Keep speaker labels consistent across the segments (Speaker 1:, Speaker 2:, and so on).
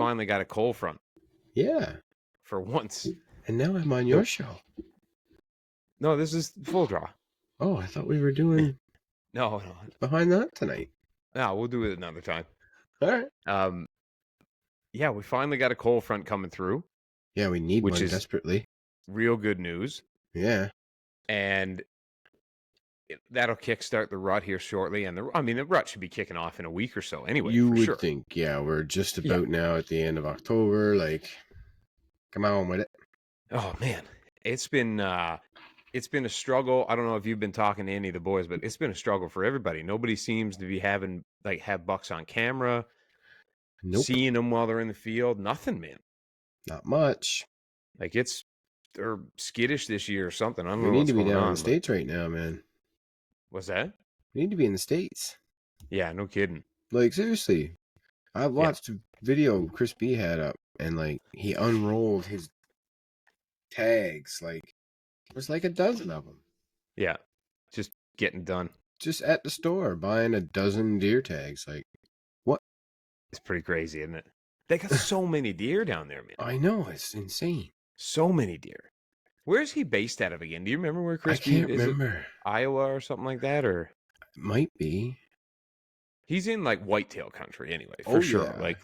Speaker 1: finally got a cold front.
Speaker 2: Yeah.
Speaker 1: For once.
Speaker 2: And now I'm on your show.
Speaker 1: No, this is full draw.
Speaker 2: Oh, I thought we were doing
Speaker 1: No.
Speaker 2: behind that tonight.
Speaker 1: No, we'll do it another time.
Speaker 2: All right.
Speaker 1: Yeah, we finally got a cold front coming through.
Speaker 2: Yeah, we need
Speaker 1: which
Speaker 2: one
Speaker 1: is
Speaker 2: desperately.
Speaker 1: Real good news.
Speaker 2: Yeah.
Speaker 1: And that'll kickstart the rut here shortly. And the rut should be kicking off in a week or so anyway.
Speaker 2: You
Speaker 1: for
Speaker 2: would
Speaker 1: sure.
Speaker 2: think, yeah, we're just about now at the end of October. Like, come on with it.
Speaker 1: Oh man, it's been a struggle. I don't know if you've been talking to any of the boys, but it's been a struggle for everybody. Nobody seems to be have bucks on camera.
Speaker 2: Nope.
Speaker 1: Seeing them while they're in the field. Nothing, man.
Speaker 2: Not much.
Speaker 1: Like they're skittish this year or something. I don't know.
Speaker 2: We need
Speaker 1: what's
Speaker 2: to be
Speaker 1: going
Speaker 2: down
Speaker 1: on,
Speaker 2: in the States right now, man.
Speaker 1: What's that?
Speaker 2: We need to be in the States.
Speaker 1: Yeah, no kidding.
Speaker 2: Like, seriously. I watched a video Chris B had up, and like he unrolled his tags. Like, there's like a dozen of them.
Speaker 1: Yeah, just getting done.
Speaker 2: Just at the store, buying a dozen deer tags. Like, what?
Speaker 1: It's pretty crazy, isn't it? They got so many deer down there, man.
Speaker 2: I know, it's insane.
Speaker 1: So many deer. Where's he based out of again? Do you remember where Chris B
Speaker 2: is? I can't remember.
Speaker 1: Iowa or something like that, or
Speaker 2: it might be.
Speaker 1: He's in like whitetail country anyway, for sure.
Speaker 2: Yeah.
Speaker 1: Like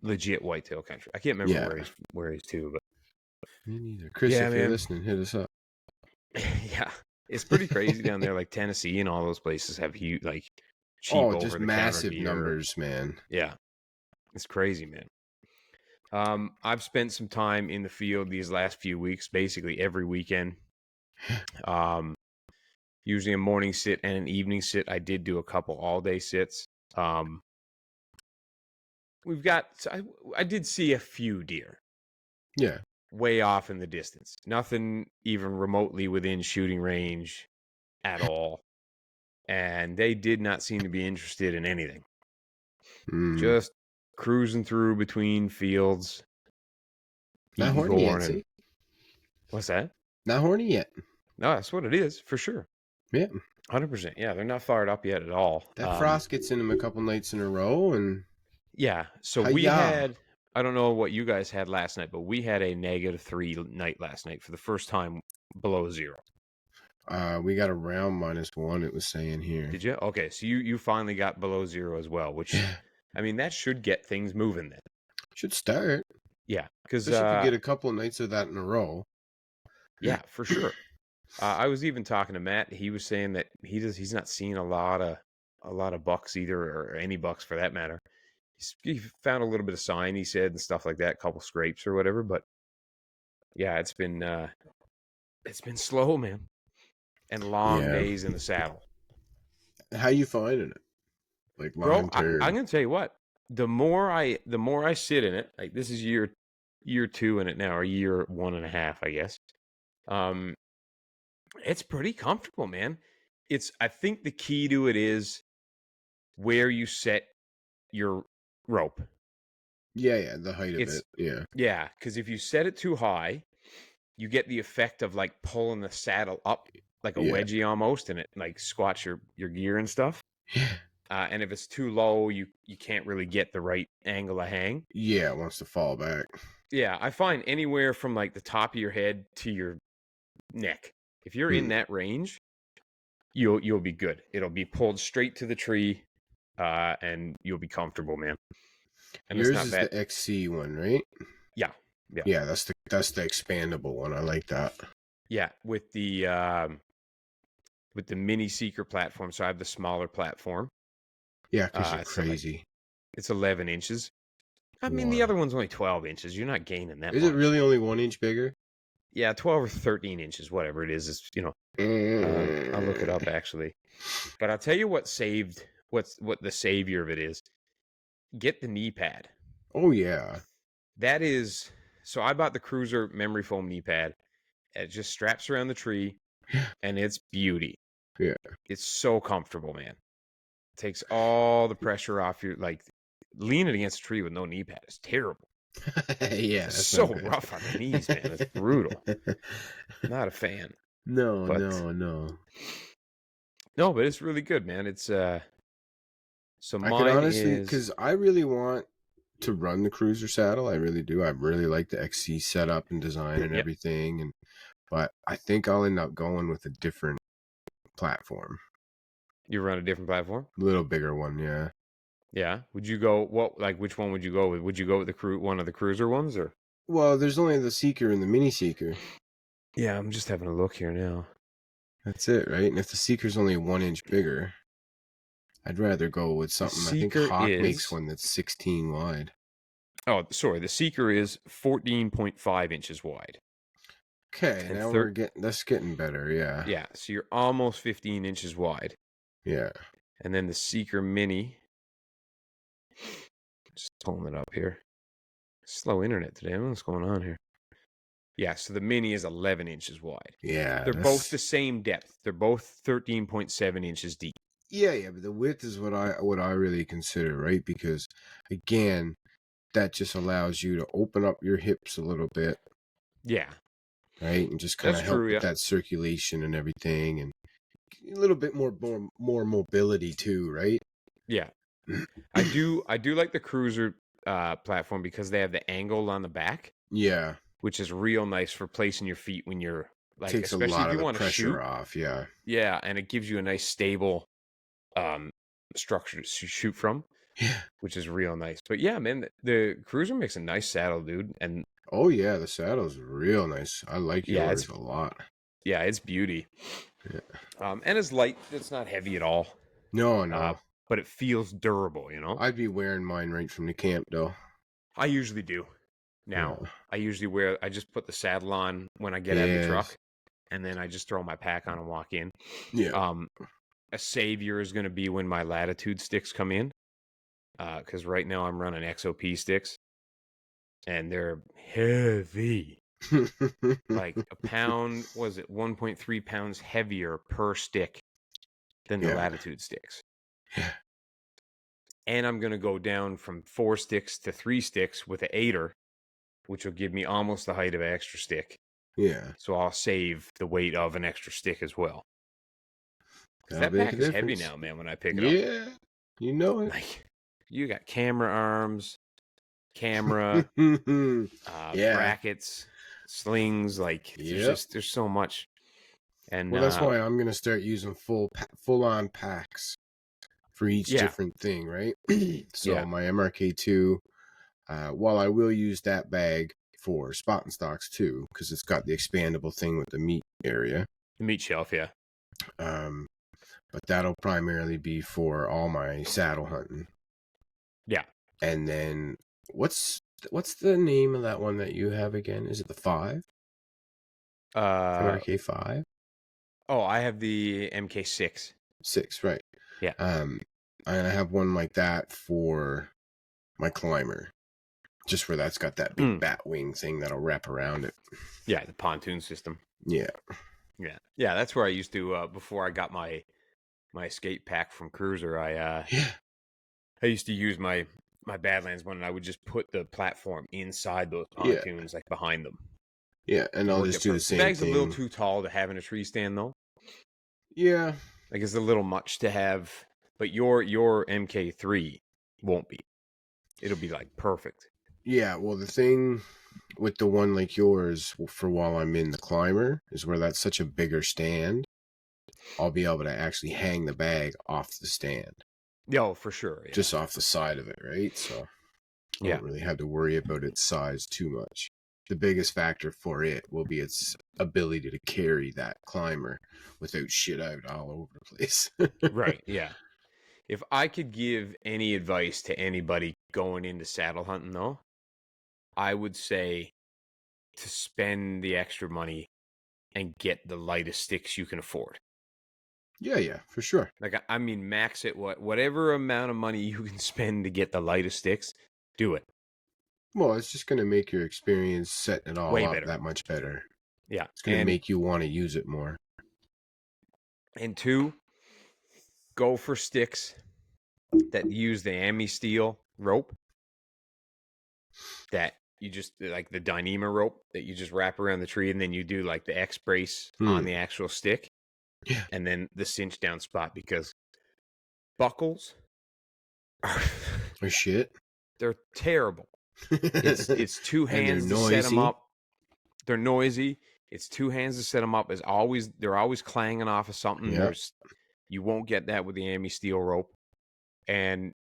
Speaker 1: legit whitetail country. I can't remember where he's to, but
Speaker 2: me neither. Chris, if you're listening, hit us up.
Speaker 1: Yeah, it's pretty crazy down there. Like Tennessee and all those places have huge, like cheap
Speaker 2: just massive numbers, man.
Speaker 1: Yeah, it's crazy, man. I've spent some time in the field these last few weeks, basically every weekend. Usually a morning sit and an evening sit. I did do a couple all-day sits. I did see a few deer.
Speaker 2: Yeah.
Speaker 1: Way off in the distance. Nothing even remotely within shooting range at all. And they did not seem to be interested in anything. Just cruising through between fields.
Speaker 2: Not horny yet, see?
Speaker 1: What's that?
Speaker 2: Not horny yet.
Speaker 1: No, that's what it is, for sure.
Speaker 2: Yeah.
Speaker 1: 100%. Yeah, they're not fired up yet at all.
Speaker 2: That frost gets in them a couple nights in a row, and...
Speaker 1: Yeah, so we had... I don't know what you guys had last night, but we had a -3 night last night for the first time below 0.
Speaker 2: We got around -1, it was saying here.
Speaker 1: Did you? Okay, so you finally got below 0 as well, which, I mean, that should get things moving then.
Speaker 2: Should start.
Speaker 1: Yeah, because...
Speaker 2: you could get a couple of nights of that in a row.
Speaker 1: Yeah, for sure. I was even talking to Matt. He was saying that he's not seeing a lot of bucks either, or any bucks for that matter. He found a little bit of sign, he said, and stuff like that, a couple scrapes or whatever. But yeah, it's been slow, man, and long days in the saddle.
Speaker 2: How you finding it? Like long term?
Speaker 1: I'm gonna tell you what. The more I sit in it, like this is year 2 in it now, or year 1.5, I guess. It's pretty comfortable, man. I think the key to it is where you set your rope.
Speaker 2: Yeah, the height of it.
Speaker 1: Yeah, because if you set it too high, you get the effect of like pulling the saddle up like a wedgie almost, and it like squats your gear and stuff. And if it's too low, you can't really get the right angle of hang.
Speaker 2: Yeah, it wants to fall back.
Speaker 1: Yeah, I find anywhere from like the top of your head to your neck, if you're in that range, you'll be good. It'll be pulled straight to the tree, and you'll be comfortable, man. And
Speaker 2: yours is the XC one, right?
Speaker 1: Yeah.
Speaker 2: That's the expandable one. I like that.
Speaker 1: Yeah, with the mini seeker platform. So I have the smaller platform.
Speaker 2: Yeah, because you're crazy.
Speaker 1: It's 11 inches. I mean, the other one's only 12 inches. You're not gaining that much.
Speaker 2: Is it really only 1 inch bigger?
Speaker 1: Yeah, 12 or 13 inches, whatever it is. It's, I'll look it up actually. But I'll tell you what the savior of it is. Get the knee pad.
Speaker 2: Oh, yeah.
Speaker 1: That is, so I bought the Cruiser memory foam knee pad. It just straps around the tree, and it's beauty.
Speaker 2: Yeah.
Speaker 1: It's so comfortable, man. It takes all the pressure off your, like, leaning against a tree with no knee pad is terrible.
Speaker 2: Yeah.
Speaker 1: It's so rough on the knees, man. It's brutal. Not a fan.
Speaker 2: No.
Speaker 1: No, but it's really good, man. It's, so mine
Speaker 2: I can honestly,
Speaker 1: is...
Speaker 2: because I really want to run the Cruiser saddle. I really do. I really like the XC setup and design and
Speaker 1: Yep.
Speaker 2: everything. But I think I'll end up going with a different platform,
Speaker 1: You run a different platform?
Speaker 2: a little bigger one. Yeah.
Speaker 1: Yeah. Would you go which one would you go with? Would you go with one of the cruiser ones or?
Speaker 2: Well, there's only the Seeker and the Mini Seeker.
Speaker 1: Yeah, I'm just having a look here now.
Speaker 2: That's it, right? And if the Seeker's only 1 inch bigger, I'd rather go with
Speaker 1: The
Speaker 2: something. I think
Speaker 1: Seeker
Speaker 2: Hawk makes
Speaker 1: is
Speaker 2: one that's 16 wide.
Speaker 1: Oh, sorry. The Seeker is 14.5 inches wide.
Speaker 2: Okay,
Speaker 1: And
Speaker 2: now that's getting better. Yeah.
Speaker 1: yeah, so you're almost 15 inches wide.
Speaker 2: Yeah.
Speaker 1: And then the Seeker Mini, just pulling it up here. Slow internet today. I don't know what's going on here. Yeah, so the Mini is 11 inches wide.
Speaker 2: Yeah.
Speaker 1: They're both the same depth. They're both 13.7 inches deep.
Speaker 2: Yeah, but the width is what I really consider, right? Because again, that just allows you to open up your hips a little bit,
Speaker 1: Yeah,
Speaker 2: right? And just kind
Speaker 1: that's
Speaker 2: of help
Speaker 1: true.
Speaker 2: with
Speaker 1: Yeah,
Speaker 2: that circulation and everything, and a little bit more mobility too, right?
Speaker 1: yeah. I do like the Cruiser platform because they have the angle on the back,
Speaker 2: Yeah.
Speaker 1: which is real nice for placing your feet when you're like,
Speaker 2: Takes a
Speaker 1: especially
Speaker 2: lot
Speaker 1: if
Speaker 2: of
Speaker 1: you
Speaker 2: the
Speaker 1: want to
Speaker 2: pressure
Speaker 1: shoot.
Speaker 2: off, yeah.
Speaker 1: Yeah, and it gives you a nice stable structure to shoot from,
Speaker 2: Yeah.
Speaker 1: which is real nice. But yeah, man, the Cruiser makes a nice saddle, dude. And
Speaker 2: Oh yeah, the saddle's real nice. I like
Speaker 1: yeah,
Speaker 2: yours a lot.
Speaker 1: it's beauty.
Speaker 2: Yeah.
Speaker 1: And it's light. It's not heavy at all.
Speaker 2: No.
Speaker 1: But it feels durable,
Speaker 2: I'd be wearing mine right from the camp though.
Speaker 1: I usually do. Now,
Speaker 2: Yeah.
Speaker 1: I just put the saddle on when I get out of the truck,
Speaker 2: Yes.
Speaker 1: and then I just throw my pack on and walk in.
Speaker 2: Yeah.
Speaker 1: A savior is going to be when my latitude sticks come in, because right now I'm running XOP sticks, and they're heavy. Like a pound, was it 1.3 pounds heavier per stick than the
Speaker 2: Yeah.
Speaker 1: latitude sticks.
Speaker 2: Yeah.
Speaker 1: And I'm going to go down from 4 sticks to 3 sticks with an 8er, which will give me almost the height of an extra stick.
Speaker 2: Yeah.
Speaker 1: So I'll save the weight of an extra stick as well. Because
Speaker 2: That'll
Speaker 1: that
Speaker 2: make a
Speaker 1: pack is heavy
Speaker 2: difference.
Speaker 1: now, man, when I pick it up.
Speaker 2: Yeah. You know it.
Speaker 1: Like, you got camera arms, camera,
Speaker 2: Yeah.
Speaker 1: brackets, slings. Like, there's so much. And
Speaker 2: well, that's why I'm gonna start using full on packs for each different thing, right? So my MRK2, while I will use that bag for spot and stocks too, because it's got the expandable thing with the meat area.
Speaker 1: The meat shelf, yeah.
Speaker 2: But that'll primarily be for all my saddle hunting.
Speaker 1: Yeah.
Speaker 2: And then what's the name of that one that you have again? Is it the 5? MRK5?
Speaker 1: Oh, I have the MK6.
Speaker 2: 6, right.
Speaker 1: Yeah.
Speaker 2: And I have one like that for my climber. Just where that's got that big bat wing thing that'll wrap around it.
Speaker 1: Yeah, the pontoon system.
Speaker 2: Yeah.
Speaker 1: Yeah. Yeah, that's where I used to before I got my escape pack from Cruiser, I used to use my Badlands one, and I would just put the platform inside those pontoons, like behind them.
Speaker 2: Yeah, and I'll just do the same thing.
Speaker 1: The bag's a little too tall to have in a tree stand, though.
Speaker 2: Yeah.
Speaker 1: Like, it's a little much to have, but your MK3 won't be. It'll be, like, perfect.
Speaker 2: Yeah, well, the thing with the one like yours for while I'm in the climber is where that's such a bigger stand, I'll be able to actually hang the bag off the stand.
Speaker 1: Oh, for sure. Yeah.
Speaker 2: Just off the side of it, right? So I don't really have to worry about its size too much. The biggest factor for it will be its ability to carry that climber without shit out all over the place.
Speaker 1: Right, yeah. If I could give any advice to anybody going into saddle hunting, though, I would say to spend the extra money and get the lightest sticks you can afford.
Speaker 2: Yeah, for sure.
Speaker 1: Like, I mean, max it, whatever amount of money you can spend to get the lightest sticks, do it.
Speaker 2: Well, it's just going to make your experience setting it all
Speaker 1: Way
Speaker 2: up
Speaker 1: better.
Speaker 2: that much better.
Speaker 1: Yeah.
Speaker 2: It's going to make you want to use it more.
Speaker 1: And 2, go for sticks that use the Ami-Steel rope. That you just, like the Dyneema rope that you just wrap around the tree, and then you do like the X brace on the actual stick.
Speaker 2: Yeah.
Speaker 1: And then the cinch down spot, because buckles
Speaker 2: are shit.
Speaker 1: They're terrible. It's two
Speaker 2: And they're
Speaker 1: hands to set them
Speaker 2: noisy.
Speaker 1: up. They're noisy. It's two hands to set them up. They're always clanging off of something.
Speaker 2: Yeah.
Speaker 1: You won't get that with the Ami steel rope. And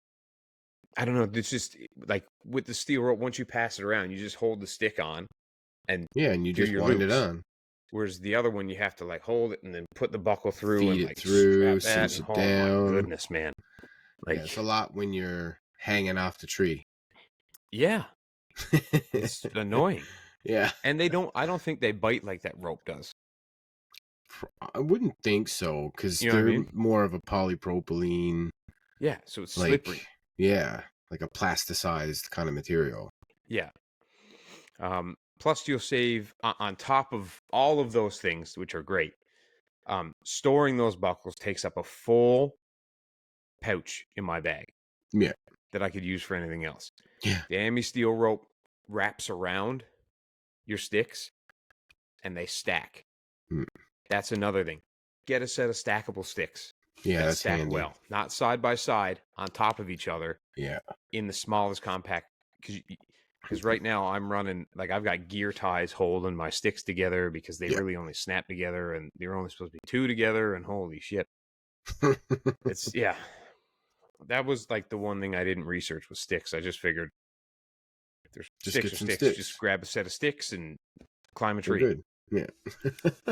Speaker 1: I don't know. It's just like with the steel rope, once you pass it around, you just hold the stick on and
Speaker 2: and you
Speaker 1: do
Speaker 2: just
Speaker 1: your
Speaker 2: wind it
Speaker 1: loops.
Speaker 2: on.
Speaker 1: Whereas the other one, you have to like hold it and then put the buckle through
Speaker 2: Feed
Speaker 1: and
Speaker 2: it
Speaker 1: like
Speaker 2: through,
Speaker 1: strap that.
Speaker 2: cinch
Speaker 1: And,
Speaker 2: it
Speaker 1: oh
Speaker 2: down.
Speaker 1: my goodness, man! Like,
Speaker 2: yeah, it's a lot when you're hanging off the tree.
Speaker 1: yeah, it's annoying.
Speaker 2: Yeah,
Speaker 1: And I don't think they bite like that rope does.
Speaker 2: I wouldn't think so, because
Speaker 1: You know what I
Speaker 2: they're
Speaker 1: mean?
Speaker 2: more of a polypropylene.
Speaker 1: Yeah, so it's
Speaker 2: like,
Speaker 1: slippery.
Speaker 2: Yeah, like a plasticized kind of material.
Speaker 1: Yeah. Plus, you'll save on top of all of those things, which are great. Storing those buckles takes up a full pouch in my bag.
Speaker 2: Yeah.
Speaker 1: That I could use for anything else.
Speaker 2: Yeah.
Speaker 1: The Ami steel rope wraps around your sticks, and they stack.
Speaker 2: Mm.
Speaker 1: That's another thing. Get a set of stackable sticks.
Speaker 2: Yeah, that's
Speaker 1: stack
Speaker 2: handy.
Speaker 1: well, not side by side on top of each other.
Speaker 2: Yeah.
Speaker 1: In the smallest compact, because right now I'm running like I've got gear ties holding my sticks together because they really only snap together, and they're only supposed to be two together. And holy shit, it's That was like the one thing I didn't research was sticks. I just figured there's
Speaker 2: just
Speaker 1: sticks
Speaker 2: get
Speaker 1: or
Speaker 2: some
Speaker 1: sticks. Just grab a set of sticks and climb a tree.
Speaker 2: We're good. Yeah.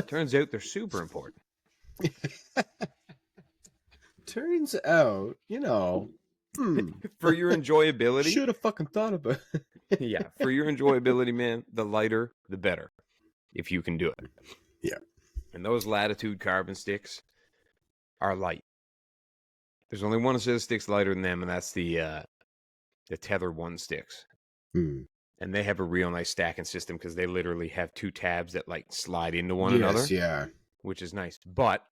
Speaker 1: Turns out they're super important.
Speaker 2: Turns out,
Speaker 1: for your enjoyability.
Speaker 2: Should have fucking thought about it.
Speaker 1: Yeah, for your enjoyability, man, the lighter, the better. If you can do it.
Speaker 2: Yeah.
Speaker 1: And those Latitude carbon sticks are light. There's only one set of sticks lighter than them, and that's the Tether 1 sticks.
Speaker 2: Hmm.
Speaker 1: And they have a real nice stacking system because they literally have two tabs that like slide into one another.
Speaker 2: Yeah.
Speaker 1: Which is nice. But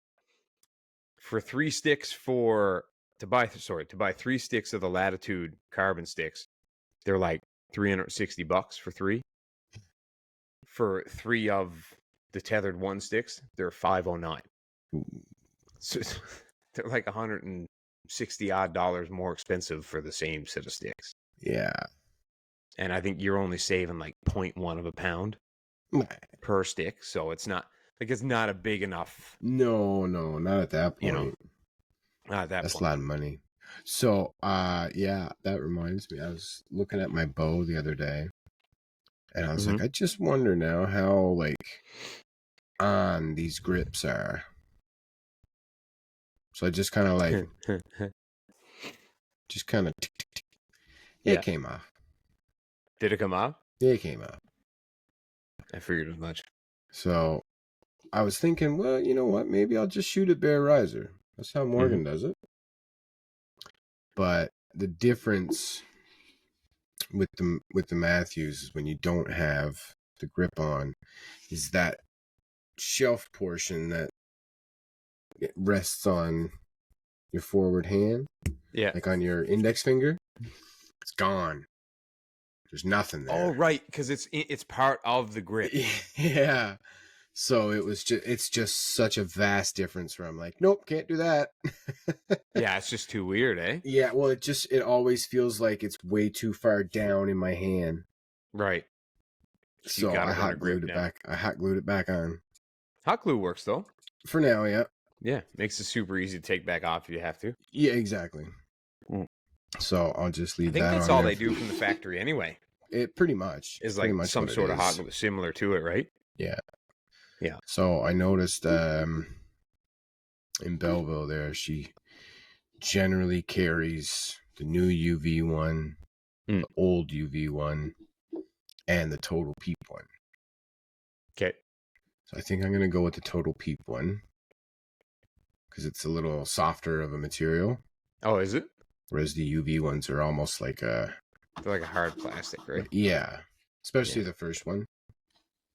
Speaker 1: for 3 sticks to buy 3 sticks of the Latitude carbon sticks, they're like $360 for 3. For 3 of the Tethered 1 sticks, they're $509. So they're like $160 odd more expensive for the same set of sticks.
Speaker 2: Yeah.
Speaker 1: And I think you're only saving like 0.1 of a pound per stick. So it's not a big enough.
Speaker 2: No, not at that point.
Speaker 1: Not at that
Speaker 2: That's
Speaker 1: point.
Speaker 2: a lot of money. So, yeah, that reminds me. I was looking at my bow the other day, and I was like, I just wonder now how on these grips are. So I just kind of it came off.
Speaker 1: Did it come off?
Speaker 2: Yeah, it came off.
Speaker 1: I figured as much.
Speaker 2: So I was thinking, well, you know what? Maybe I'll just shoot a bare riser. That's how Morgan does it. But the difference with the Matthews is when you don't have the grip on is that shelf portion that it rests on your forward hand.
Speaker 1: Yeah.
Speaker 2: Like on your index finger. It's gone. There's nothing there.
Speaker 1: Oh, right, because it's part of the grip.
Speaker 2: Yeah. So it's just such a vast difference where I'm like, nope, can't do that.
Speaker 1: Yeah, it's just too weird, eh?
Speaker 2: Yeah, well, it always feels like it's way too far down in my hand.
Speaker 1: Right.
Speaker 2: So I hot glued it back. I hot glued it back on.
Speaker 1: Hot glue works though.
Speaker 2: For now, yeah.
Speaker 1: Yeah, makes it super easy to take back off if you have to.
Speaker 2: Yeah, exactly. So I'll just leave that on.
Speaker 1: I think that's all they do from the factory anyway.
Speaker 2: It pretty much
Speaker 1: is like some sort of hot glue similar to it, right?
Speaker 2: Yeah.
Speaker 1: Yeah.
Speaker 2: So I noticed in Belleville there, she generally carries the new UV one, the old UV one, and the Total Peep one.
Speaker 1: Okay.
Speaker 2: So I think I'm going to go with the Total Peep one because it's a little softer of a material.
Speaker 1: Oh, is it?
Speaker 2: Whereas the UV ones are almost like they're
Speaker 1: like a hard plastic, right?
Speaker 2: Yeah. Especially the first one.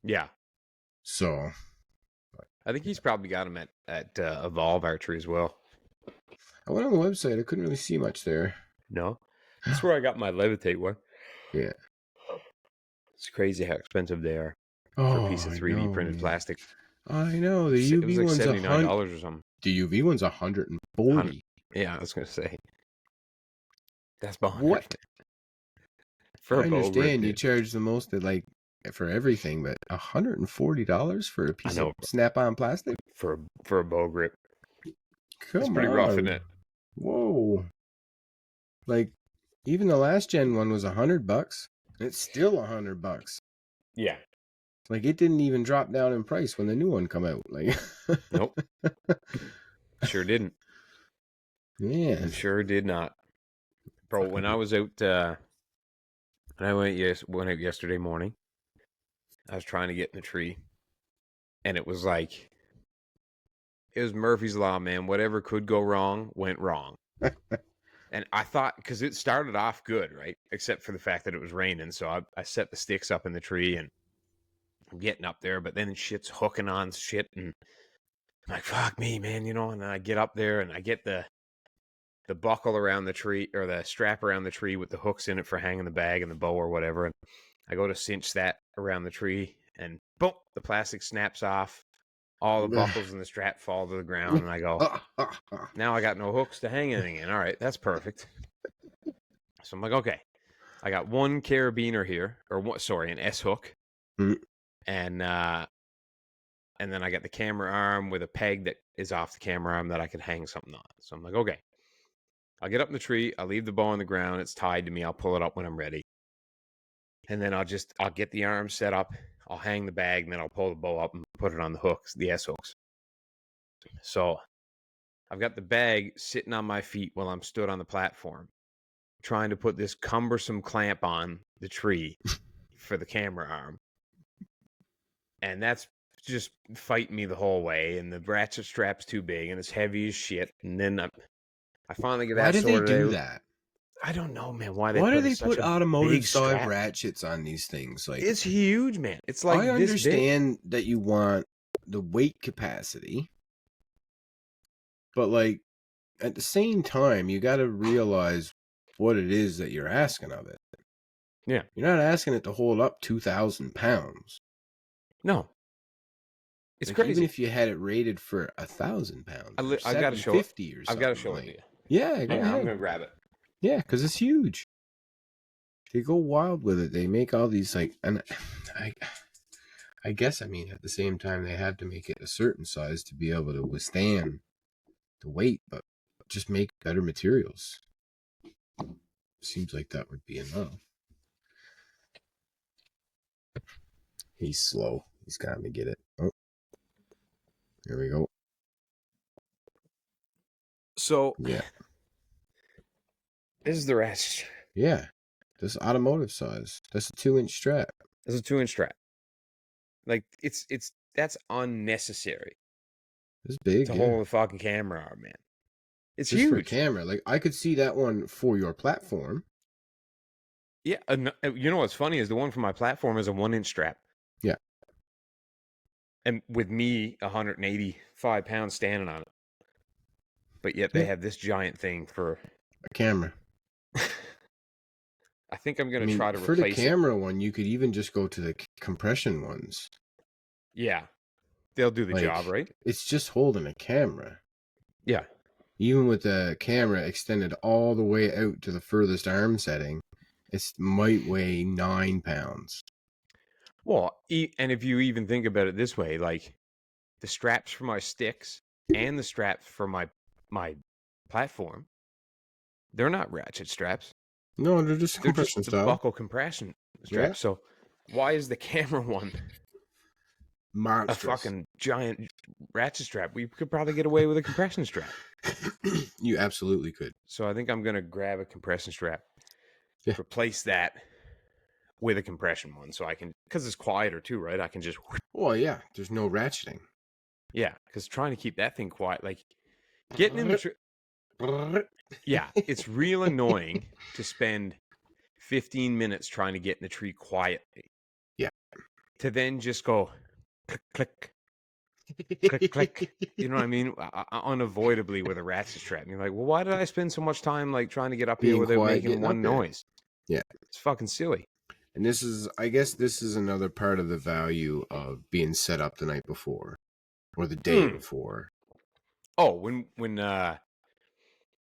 Speaker 1: Yeah.
Speaker 2: So
Speaker 1: I think he's probably got them at Evolve Archery as well.
Speaker 2: I went on the website. I couldn't really see much there.
Speaker 1: No. That's where I got my Levitate one.
Speaker 2: Yeah.
Speaker 1: It's crazy how expensive they are for a piece of 3D printed plastic.
Speaker 2: I know. The UV
Speaker 1: it was like
Speaker 2: one's
Speaker 1: $79 or something.
Speaker 2: The UV one's $140.
Speaker 1: Yeah, I was going to say. That's behind.
Speaker 2: What?
Speaker 1: For a
Speaker 2: I
Speaker 1: bow grip,
Speaker 2: understand you
Speaker 1: dude.
Speaker 2: charge the most at like for everything, but $140 for a
Speaker 1: I
Speaker 2: piece of
Speaker 1: know,
Speaker 2: snap-on plastic?
Speaker 1: for a bow grip. It's
Speaker 2: Come
Speaker 1: pretty rough, isn't
Speaker 2: on.
Speaker 1: it?
Speaker 2: Whoa. Like even the last gen one was $100. It's still $100.
Speaker 1: Yeah.
Speaker 2: Like it didn't even drop down in price when the new one come out. Like
Speaker 1: Nope. Sure didn't.
Speaker 2: man.
Speaker 1: Sure did not. Bro, when I was out when I went out yesterday morning, I was trying to get in the tree, and it was like it was Murphy's Law, man. Whatever could go wrong went wrong. And I thought, because it started off good, right? Except for the fact that it was raining. So I set the sticks up in the tree and I'm getting up there, but then shit's hooking on shit. And I'm like, fuck me, man, you know? And then I get up there and I get the buckle around the tree, or the strap around the tree with the hooks in it for hanging the bag and the bow or whatever. And I go to cinch that around the tree and boom, the plastic snaps off. All the buckles and the strap fall to the ground. And I go, now I got no hooks to hang anything in. All right, that's perfect. So I'm like, okay, I got one carabiner here, or what? Sorry, an S hook, and then I got the camera arm with a peg that is off the camera arm that I can hang something on. So I'm like, okay, I'll get up in the tree, I'll leave the bow on the ground, it's tied to me, I'll pull it up when I'm ready, and then I'll get the arm set up, I'll hang the bag, and then I'll pull the bow up and put it on the hooks, the S hooks. So I've got the bag sitting on my feet while I'm stood on the platform, trying to put this cumbersome clamp on the tree for the camera arm. And that's just fighting me the whole way. And the ratchet strap's too big and it's heavy as shit. And then I finally get
Speaker 2: Why
Speaker 1: that
Speaker 2: did they
Speaker 1: sorted
Speaker 2: do
Speaker 1: out.
Speaker 2: that?
Speaker 1: I don't know, man, why they
Speaker 2: Why do
Speaker 1: put
Speaker 2: they
Speaker 1: such
Speaker 2: put
Speaker 1: a
Speaker 2: automotive
Speaker 1: big
Speaker 2: style
Speaker 1: strap.
Speaker 2: ratchets on these things? Like
Speaker 1: It's huge, man. It's like
Speaker 2: I
Speaker 1: this big.
Speaker 2: understand that you want the weight capacity, but like at the same time, you got to realize what it is that you're asking of it.
Speaker 1: Yeah.
Speaker 2: You're not asking it to hold up 2,000 pounds.
Speaker 1: No. It's
Speaker 2: like,
Speaker 1: crazy.
Speaker 2: Even if you had it rated for 1,000 pounds, or
Speaker 1: I've got to show it.
Speaker 2: 750 or
Speaker 1: I've
Speaker 2: something.
Speaker 1: got to show it to you.
Speaker 2: Yeah, go
Speaker 1: Hang on,
Speaker 2: ahead.
Speaker 1: I'm going to grab it.
Speaker 2: Yeah, because it's huge. They go wild with it. They make all these like, and I guess at the same time they had to make it a certain size to be able to withstand the weight, but just make better materials. Seems like that would be enough. He's slow. He's got to get it. Oh, here we go.
Speaker 1: So
Speaker 2: yeah,
Speaker 1: this is the rest.
Speaker 2: Yeah, this automotive size. That's a 2-inch strap.
Speaker 1: That's a 2-inch strap. Like that's unnecessary.
Speaker 2: It's big
Speaker 1: to hold the fucking camera arm, man. It's
Speaker 2: just
Speaker 1: huge.
Speaker 2: for camera. Like I could see that one for your platform.
Speaker 1: Yeah, you know what's funny is the one for my platform is a 1-inch strap.
Speaker 2: Yeah.
Speaker 1: And with me 185 pounds standing on it. But yet they have this giant thing for
Speaker 2: a camera.
Speaker 1: I think I'm going to try to
Speaker 2: for
Speaker 1: replace
Speaker 2: the camera one, you could even just go to the compression ones.
Speaker 1: Yeah. They'll do the job, right?
Speaker 2: It's just holding a camera.
Speaker 1: Yeah.
Speaker 2: Even with the camera extended all the way out to the furthest arm setting, it might weigh 9 pounds.
Speaker 1: Well, and if you even think about it this way, like the straps for my sticks and the straps for my platform, they're not ratchet straps.
Speaker 2: No, they're just compression style.
Speaker 1: The buckle compression straps. Yeah. So why is the camera one monstrous? A fucking giant ratchet strap? We could probably get away with a compression strap.
Speaker 2: You absolutely could.
Speaker 1: So I think I'm going to grab a compression strap, replace that with a compression one, so I can, because it's quieter too, right? I can just.
Speaker 2: Well, yeah, there's no ratcheting.
Speaker 1: Yeah, because trying to keep that thing quiet, like getting in the tree. Yeah, it's real annoying to spend 15 minutes trying to get in the tree quietly.
Speaker 2: Yeah.
Speaker 1: To then just go click, click, click, click. You know what I mean? Unavoidably with a ratchet strap. And you're like, well, why did I spend so much time like trying to get up here without making one noise?
Speaker 2: Yeah.
Speaker 1: It's fucking silly.
Speaker 2: And I guess this is another part of the value of being set up the night before or the day before.
Speaker 1: Oh, when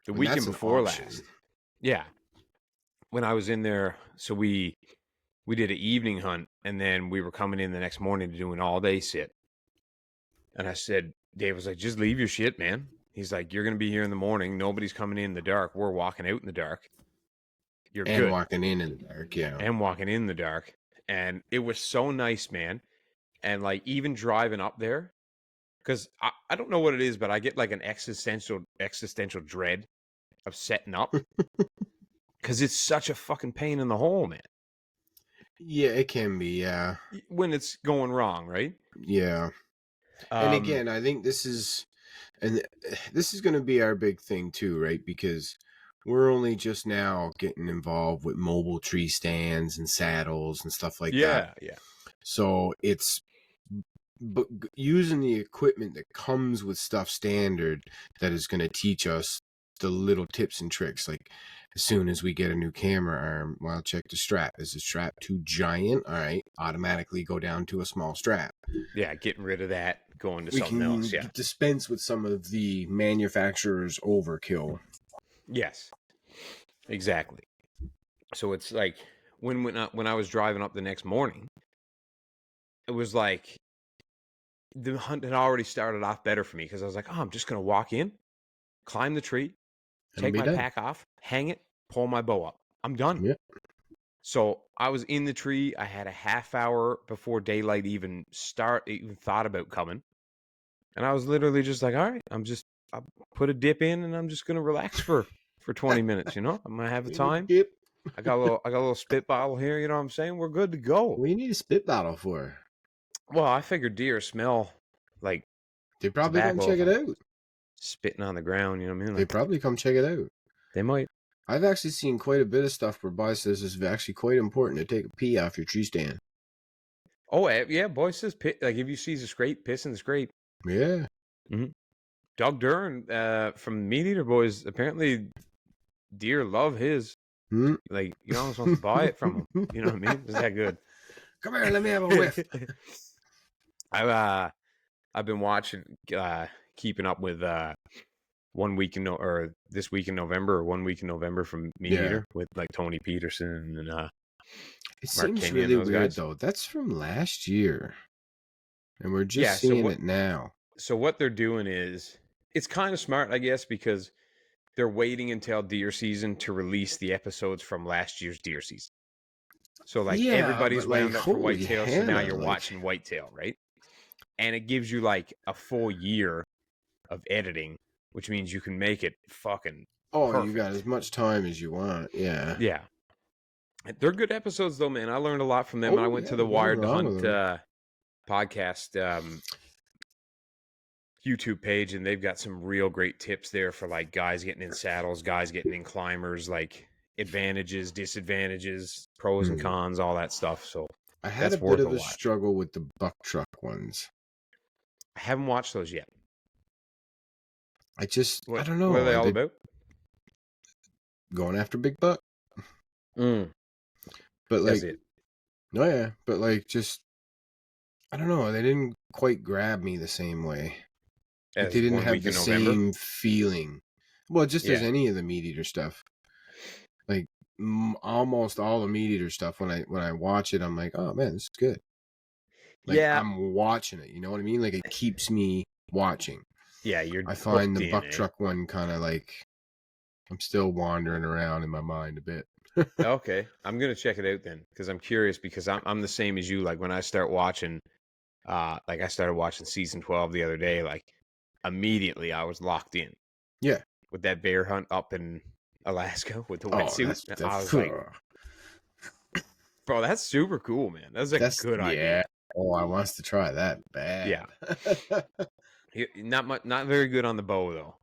Speaker 1: the weekend before last. Yeah. when I was in there, so we did an evening hunt, and then we were coming in the next morning to do an all-day sit. And I said, Dave was like, just leave your shit, man. He's like, you're going to be here in the morning. Nobody's coming in the dark. We're walking out in the dark. You're
Speaker 2: And
Speaker 1: good.
Speaker 2: walking in the dark, yeah.
Speaker 1: And walking in the dark. And it was so nice, man. And like even driving up there, because I don't know what it is, but I get like an existential dread of setting up. Because it's such a fucking pain in the hole, man.
Speaker 2: Yeah, it can be, yeah.
Speaker 1: When it's going wrong, right?
Speaker 2: Yeah. And again, I think this is going to be our big thing too, right? Because we're only just now getting involved with mobile tree stands and saddles and stuff like that.
Speaker 1: Yeah.
Speaker 2: So it's using the equipment that comes with stuff standard that is going to teach us the little tips and tricks. Like as soon as we get a new camera arm, well, check the strap. Is the strap too giant? All right, automatically go down to a small strap.
Speaker 1: Yeah, getting rid of that, going to something else. Yeah,
Speaker 2: dispense with some of the manufacturer's overkill.
Speaker 1: Yes, exactly. So it's like when I was driving up the next morning, it was like the hunt had already started off better for me because I was like, oh, I'm just gonna walk in, climb the tree, take my pack off, hang it, pull my bow up. I'm done.
Speaker 2: Yep.
Speaker 1: So I was in the tree. I had a half hour before daylight even thought about coming. And I was literally just like, all right, I'll put a dip in and I'm just going to relax for 20 minutes. You know, I'm going to have a time.
Speaker 2: Dip.
Speaker 1: I got a little spit bottle here. You know what I'm saying? We're good to go.
Speaker 2: What do you need a spit bottle for?
Speaker 1: Well, I figured deer smell like
Speaker 2: they probably come check it out.
Speaker 1: Spitting on the ground. You know what I mean?
Speaker 2: They probably come check it out.
Speaker 1: They might.
Speaker 2: I've actually seen quite a bit of stuff where Boy says it's actually quite important to take a pee off your tree stand.
Speaker 1: Oh, yeah. Boy says, like, if you see the scrape, piss in the scrape.
Speaker 2: Yeah.
Speaker 1: Mm-hmm. Doug Dern from Meat Eater Boys, apparently deer love his. Like, you almost want to buy it from him. You know what I mean? Is that good?
Speaker 2: Come here, let me have a whiff.
Speaker 1: I've been watching, keeping up with this week in November or 1 week in November from Meat Eater with like Tony Peterson and
Speaker 2: it
Speaker 1: Mark
Speaker 2: seems
Speaker 1: Kenny
Speaker 2: really
Speaker 1: and those
Speaker 2: weird
Speaker 1: guys.
Speaker 2: though. That's from last year, and we're just seeing it now.
Speaker 1: So what they're doing is it's kind of smart, I guess, because they're waiting until deer season to release the episodes from last year's deer season. So like everybody's wound up for Whitetail, so now you're watching Whitetail, right? And it gives you like a full year of editing, which means you can make it fucking perfect.
Speaker 2: You got as much time as you want. Yeah.
Speaker 1: They're good episodes though, man. I learned a lot from them. I went to the Wired to Hunt podcast YouTube page, and they've got some real great tips there for like guys getting in saddles, guys getting in climbers, like advantages, disadvantages, pros and cons, all that stuff. So
Speaker 2: I had a bit of a struggle with the buck truck ones.
Speaker 1: I haven't watched those yet.
Speaker 2: I don't know.
Speaker 1: What are they all about?
Speaker 2: Going after big buck. But like,
Speaker 1: that's it.
Speaker 2: No, yeah, but like, just I don't know. They didn't quite grab me the same way. Like, they didn't have the same feeling. Well, just as any of the Meat Eater stuff. Like almost all the Meat Eater stuff. When I watch it, I'm like, oh man, this is good. Like, I'm watching it. You know what I mean? Like, it keeps me watching.
Speaker 1: Yeah,
Speaker 2: I find the buck truck one kind of like I'm still wandering around in my mind a bit.
Speaker 1: Okay, I'm gonna check it out then because I'm curious because I'm the same as you. Like when I start watching, like I started watching season 12 the other day. Like immediately I was locked in.
Speaker 2: Yeah,
Speaker 1: with that bear hunt up in Alaska with the wetsuit. I was like, bro, that's super cool, man. That's a good idea.
Speaker 2: Oh, I wants to try that bad.
Speaker 1: Yeah. Not very good on the bow though.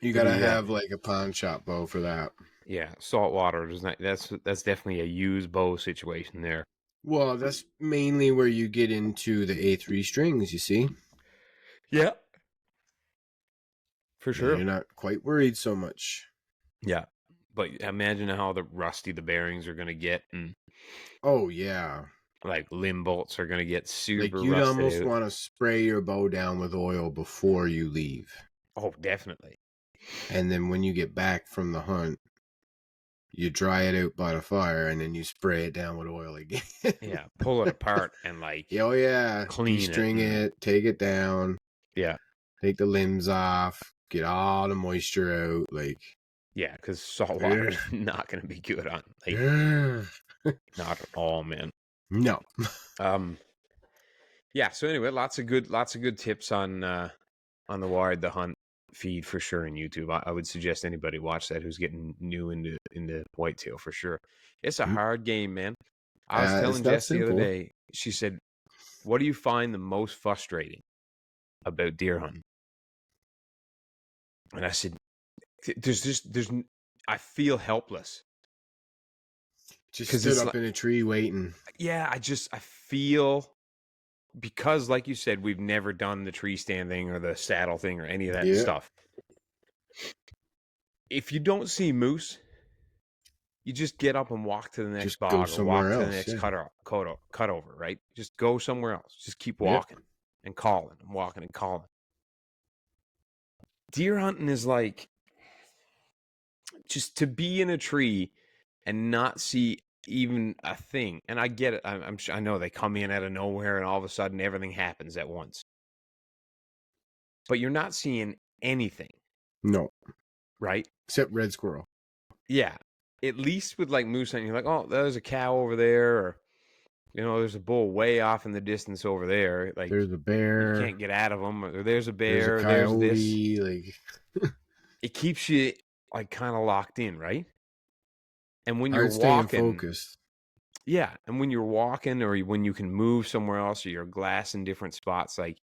Speaker 2: You gotta have like a pawn shop bow for that.
Speaker 1: Yeah, saltwater does not. That's definitely a used bow situation there.
Speaker 2: Well, that's mainly where you get into the A3 strings. You see.
Speaker 1: Yeah. For sure.
Speaker 2: You're not quite worried so much.
Speaker 1: Yeah, but imagine how rusty the bearings are gonna get, and
Speaker 2: oh yeah.
Speaker 1: Like limb bolts are gonna get super.
Speaker 2: Like you'd almost want to spray your bow down with oil before you leave.
Speaker 1: Oh, definitely.
Speaker 2: And then when you get back from the hunt, you dry it out by the fire, and then you spray it down with oil again.
Speaker 1: Yeah, pull it apart and
Speaker 2: Oh yeah,
Speaker 1: clean it,
Speaker 2: de-string
Speaker 1: and
Speaker 2: it, take it down,
Speaker 1: yeah,
Speaker 2: take the limbs off, get all the moisture out. Like,
Speaker 1: yeah, because salt water
Speaker 2: ugh,
Speaker 1: is not going to be good on
Speaker 2: ugh.
Speaker 1: not at all, man.
Speaker 2: No.
Speaker 1: Um, yeah. So anyway, lots of good tips on the Wired the Hunt feed for sure in YouTube. I would suggest anybody watch that who's getting new into whitetail for sure. It's a hard game, man. I was
Speaker 2: It's
Speaker 1: telling
Speaker 2: not
Speaker 1: Jess the other
Speaker 2: simple.
Speaker 1: day. She said, "What do you find the most frustrating about deer hunting?" And I said, there's I feel helpless
Speaker 2: Just
Speaker 1: because
Speaker 2: stood
Speaker 1: it's
Speaker 2: up
Speaker 1: like,
Speaker 2: in a tree waiting.
Speaker 1: yeah, I feel, because like you said, we've never done the tree stand thing or the saddle thing or any of that
Speaker 2: Yeah.
Speaker 1: stuff. If you don't see moose, you just get up and walk to the next
Speaker 2: Just go
Speaker 1: bog or walk
Speaker 2: somewhere
Speaker 1: to the
Speaker 2: else.
Speaker 1: next
Speaker 2: Yeah.
Speaker 1: cut over, right? Just go somewhere else. Just keep
Speaker 2: Yeah.
Speaker 1: walking and calling and walking and calling. Deer hunting is like, just to be in a tree and not see even a thing. And I get it. I'm sure, I know they come in out of nowhere and all of a sudden everything happens at once. But you're not seeing anything,
Speaker 2: No.
Speaker 1: right?
Speaker 2: Except red squirrel.
Speaker 1: Yeah. At least with like moose hunting, you're like, oh, there's a cow over there, or there's a bull way off in the distance over there. Like,
Speaker 2: There's a
Speaker 1: you
Speaker 2: bear.
Speaker 1: can't get out of them. Or there's a
Speaker 2: There's a
Speaker 1: bear. There's this.
Speaker 2: coyote. Like,
Speaker 1: It keeps you like kind of locked in, right? And when you're
Speaker 2: hard staying
Speaker 1: walking,
Speaker 2: focused.
Speaker 1: yeah, and when you're walking or when you can move somewhere else or you're glassing different spots, like,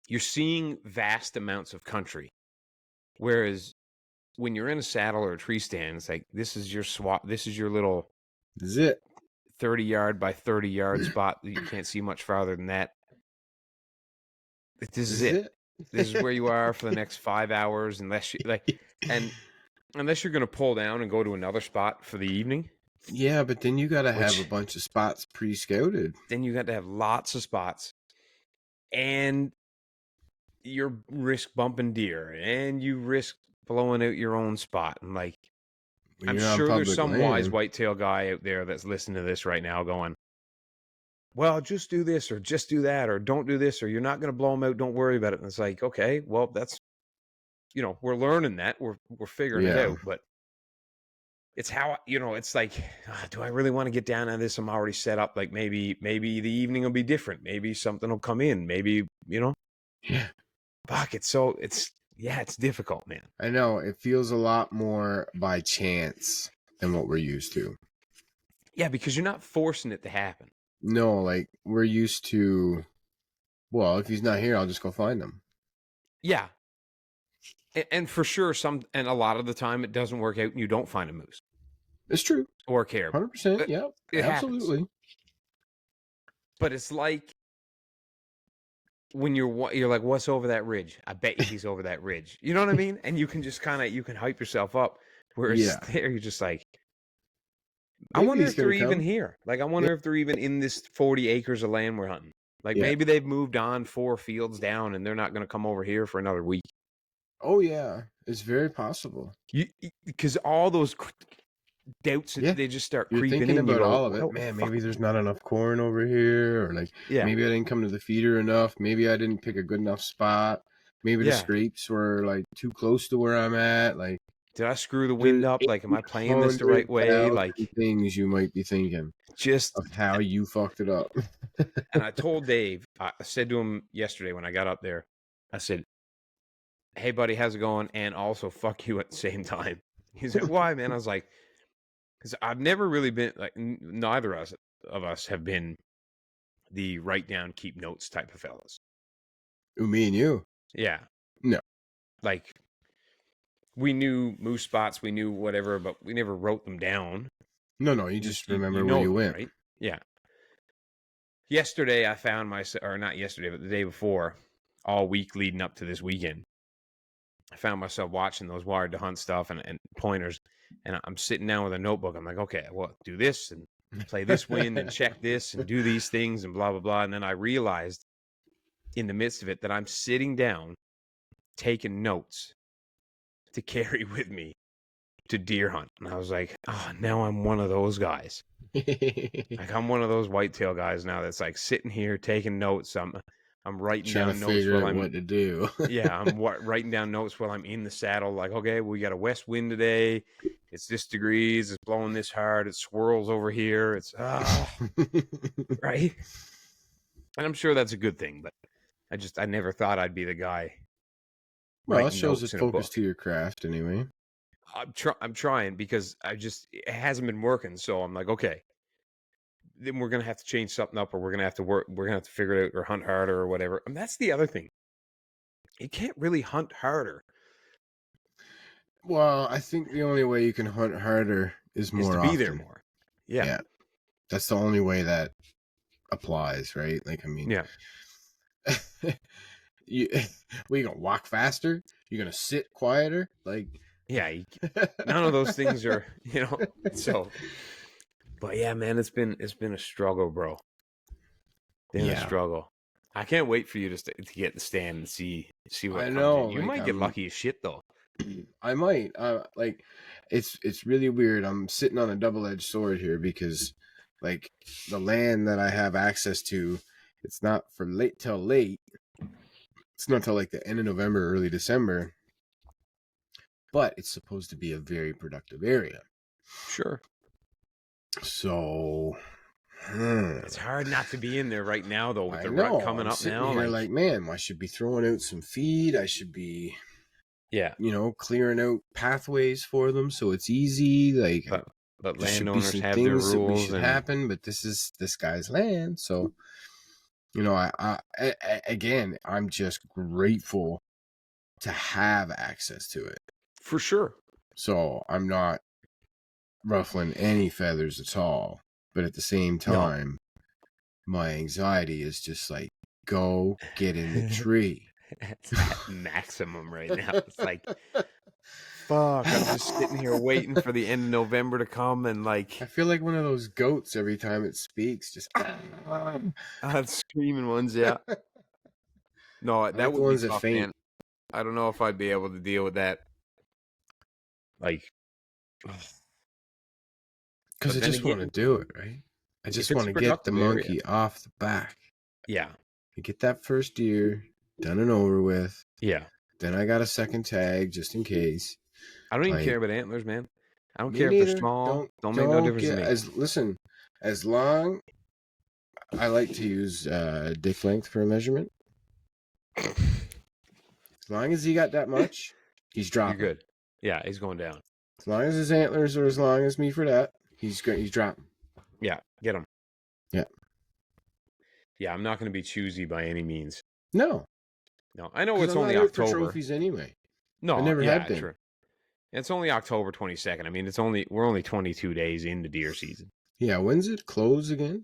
Speaker 1: you're seeing vast amounts of country. Whereas when you're in a saddle or a tree stand, it's like, this is your swat. This is your little
Speaker 2: This is it.
Speaker 1: 30-yard by 30-yard spot that you can't see much farther than that. This
Speaker 2: This
Speaker 1: is
Speaker 2: is
Speaker 1: it.
Speaker 2: it.
Speaker 1: This is where you are for the next 5 hours, unless you like, and unless you're going to pull down and go to another spot for the evening,
Speaker 2: Yeah, but then you got to have a
Speaker 1: which
Speaker 2: bunch of spots pre-scouted.
Speaker 1: then you got to have lots of spots, and you risk bumping deer, and you risk blowing out your own spot. And like,
Speaker 2: When
Speaker 1: I'm
Speaker 2: you're on
Speaker 1: sure there's
Speaker 2: public
Speaker 1: some wise
Speaker 2: land.
Speaker 1: whitetail guy out there that's listening to this right now going, well, just do this or just do that, or don't do this, or you're not going to blow them out. Don't worry about it. And it's like, okay, well, that's, we're learning that, we're figuring it
Speaker 2: Yeah.
Speaker 1: out, but it's how, it's like, do I really want to get down on this? I'm already set up. Like, maybe the evening will be different. Maybe something will come in. Maybe,
Speaker 2: Yeah.
Speaker 1: fuck, it's difficult, man.
Speaker 2: I know. It feels a lot more by chance than what we're used to.
Speaker 1: Yeah, because you're not forcing it to happen.
Speaker 2: No, like, we're used to, well, if he's not here, I'll just go find him.
Speaker 1: Yeah. And for sure, and a lot of the time it doesn't work out and you don't find a moose
Speaker 2: It's true.
Speaker 1: or a caribou.
Speaker 2: 100%. Yeah.
Speaker 1: It
Speaker 2: Absolutely.
Speaker 1: happens. But it's like, when you're like, what's over that ridge? I bet you he's over that ridge. You know what I mean? And you can just you can hype yourself up. Whereas there, you're just like, I
Speaker 2: Maybe
Speaker 1: wonder
Speaker 2: he's
Speaker 1: if they're
Speaker 2: gonna
Speaker 1: even
Speaker 2: come.
Speaker 1: here. Like, I wonder if they're even in this 40 acres of land we're hunting. Like,
Speaker 2: Yeah.
Speaker 1: maybe they've moved on 4 fields down and they're not going to come over here for another week.
Speaker 2: Oh yeah, it's very possible.
Speaker 1: Because all those doubts,
Speaker 2: Yeah.
Speaker 1: they just start
Speaker 2: You're
Speaker 1: creeping
Speaker 2: thinking
Speaker 1: in. You
Speaker 2: about
Speaker 1: go,
Speaker 2: all of it.
Speaker 1: well,
Speaker 2: Man,
Speaker 1: fuck.
Speaker 2: maybe there's not enough corn over here, or like,
Speaker 1: Yeah.
Speaker 2: maybe I didn't come to the feeder enough. Maybe I didn't pick a good enough spot. Maybe the
Speaker 1: Yeah.
Speaker 2: scrapes were like too close to where I'm at. Like,
Speaker 1: Did I screw the wind up? Like, am I playing this the right way?
Speaker 2: 100,000
Speaker 1: Like,
Speaker 2: things you might be thinking
Speaker 1: just,
Speaker 2: of how you fucked it up.
Speaker 1: and I told Dave, I said to him yesterday when I got up there, I said, hey, buddy, how's it going? And also, fuck you at the same time. He said, why, man? I was like, because I've never really been, like, neither of us have been the write down, keep notes type of fellas.
Speaker 2: Ooh, me and you?
Speaker 1: Yeah.
Speaker 2: No.
Speaker 1: Like, we knew moose spots, we knew whatever, but we never wrote them down.
Speaker 2: No, you just remember where you
Speaker 1: them,
Speaker 2: went.
Speaker 1: Right? Yeah. Yesterday, I found myself, or not yesterday, but the day before, all week leading up to this weekend, I found myself watching those Wired to Hunt stuff and pointers, and I'm sitting down with a notebook. I'm like, okay, well, do this and play this wind and check this and do these things and blah, blah, blah. And then I realized in the midst of it that I'm sitting down, taking notes to carry with me to deer hunt. And I was like, oh, now I'm one of those guys. Like I'm one of those whitetail guys now that's like sitting here taking notes. I'm writing
Speaker 2: Trying to
Speaker 1: down notes
Speaker 2: figure
Speaker 1: while
Speaker 2: out
Speaker 1: I'm
Speaker 2: what to do.
Speaker 1: yeah, I'm writing down notes while I'm in the saddle. Like, okay, we got a west wind today. It's this degrees. It's blowing this hard. It swirls over here. It's right. And I'm sure that's a good thing, but I never thought I'd be the guy
Speaker 2: Well, it
Speaker 1: writing
Speaker 2: shows
Speaker 1: notes
Speaker 2: it
Speaker 1: in a
Speaker 2: focused
Speaker 1: book.
Speaker 2: to your craft anyway.
Speaker 1: I'm trying because it hasn't been working. So I'm like, okay, then we're gonna have to change something up, or we're gonna have to work. We're gonna have to figure it out, or hunt harder, or whatever. And that's the other thing. You can't really hunt harder.
Speaker 2: Well, I think the only way you can hunt harder is
Speaker 1: Is to
Speaker 2: more
Speaker 1: be there
Speaker 2: often.
Speaker 1: more. Yeah.
Speaker 2: Yeah. That's the only way that applies, right? Like, I mean,
Speaker 1: Yeah.
Speaker 2: you, well, you gonna walk faster? You're gonna sit quieter? Like,
Speaker 1: Yeah. None of those things are, so. But yeah, man, it's been a struggle, bro. Been a
Speaker 2: yeah,
Speaker 1: struggle. I can't wait for you to get the stand and see what
Speaker 2: I
Speaker 1: comes in.
Speaker 2: know.
Speaker 1: You
Speaker 2: Like,
Speaker 1: might get lucky as shit though.
Speaker 2: I might. Like, it's really weird. I'm sitting on a double-edged sword here because, like, the land that I have access to, it's not for late till late. It's not till like the end of November, early December. But it's supposed to be a very productive area.
Speaker 1: Sure.
Speaker 2: So,
Speaker 1: It's hard not to be in there right now though with
Speaker 2: I
Speaker 1: the rut
Speaker 2: know.
Speaker 1: coming
Speaker 2: I'm
Speaker 1: up
Speaker 2: sitting
Speaker 1: now.
Speaker 2: here
Speaker 1: Like,
Speaker 2: like, man, I should be throwing out some feed. I should be,
Speaker 1: yeah.
Speaker 2: clearing out pathways for them so it's easy. Like,
Speaker 1: But
Speaker 2: there should be
Speaker 1: landowners
Speaker 2: some
Speaker 1: have their
Speaker 2: things that we
Speaker 1: rules
Speaker 2: should
Speaker 1: and
Speaker 2: happen, but this is this guy's land. So, again, I'm just grateful to have access to it.
Speaker 1: for sure.
Speaker 2: So I'm not ruffling any feathers at all. But at the same time, my anxiety is just like, go get in the tree.
Speaker 1: It's at maximum right now. It's like, fuck, I'm just sitting here waiting for the end of November to come and like
Speaker 2: I feel like one of those goats every time it speaks, just
Speaker 1: screaming ones, yeah. No,
Speaker 2: I
Speaker 1: that
Speaker 2: like the
Speaker 1: would be
Speaker 2: ones that
Speaker 1: tough,
Speaker 2: faint
Speaker 1: man. I don't know if I'd be able to deal with that. Like,
Speaker 2: because
Speaker 1: but
Speaker 2: I
Speaker 1: then
Speaker 2: just want to
Speaker 1: again,
Speaker 2: do it, right? I
Speaker 1: if
Speaker 2: just
Speaker 1: it's
Speaker 2: want
Speaker 1: a
Speaker 2: to get the
Speaker 1: productive area,
Speaker 2: monkey off the back.
Speaker 1: yeah,
Speaker 2: I get that first deer done and over with.
Speaker 1: yeah.
Speaker 2: Then I got a second tag just in case.
Speaker 1: I don't even
Speaker 2: Like,
Speaker 1: care about antlers, man. I don't
Speaker 2: me
Speaker 1: care if they're
Speaker 2: neither.
Speaker 1: small. Don't make no
Speaker 2: Don't
Speaker 1: difference to
Speaker 2: get
Speaker 1: me.
Speaker 2: as long. I like to use dick length for a measurement. As long as he got that much, he's dropping.
Speaker 1: You're good. Yeah, he's going down.
Speaker 2: As long as his antlers are as long as me for that, he's great. He's dropping.
Speaker 1: Yeah, get him.
Speaker 2: Yeah.
Speaker 1: Yeah, I'm not going to be choosy by any means.
Speaker 2: No,
Speaker 1: No, I know it's
Speaker 2: I'm
Speaker 1: only
Speaker 2: not out for
Speaker 1: October.
Speaker 2: trophies anyway.
Speaker 1: No,
Speaker 2: I never
Speaker 1: yeah,
Speaker 2: have been.
Speaker 1: true. It's only October 22nd. I mean, we're only 22 days into deer season.
Speaker 2: Yeah, when's it close again?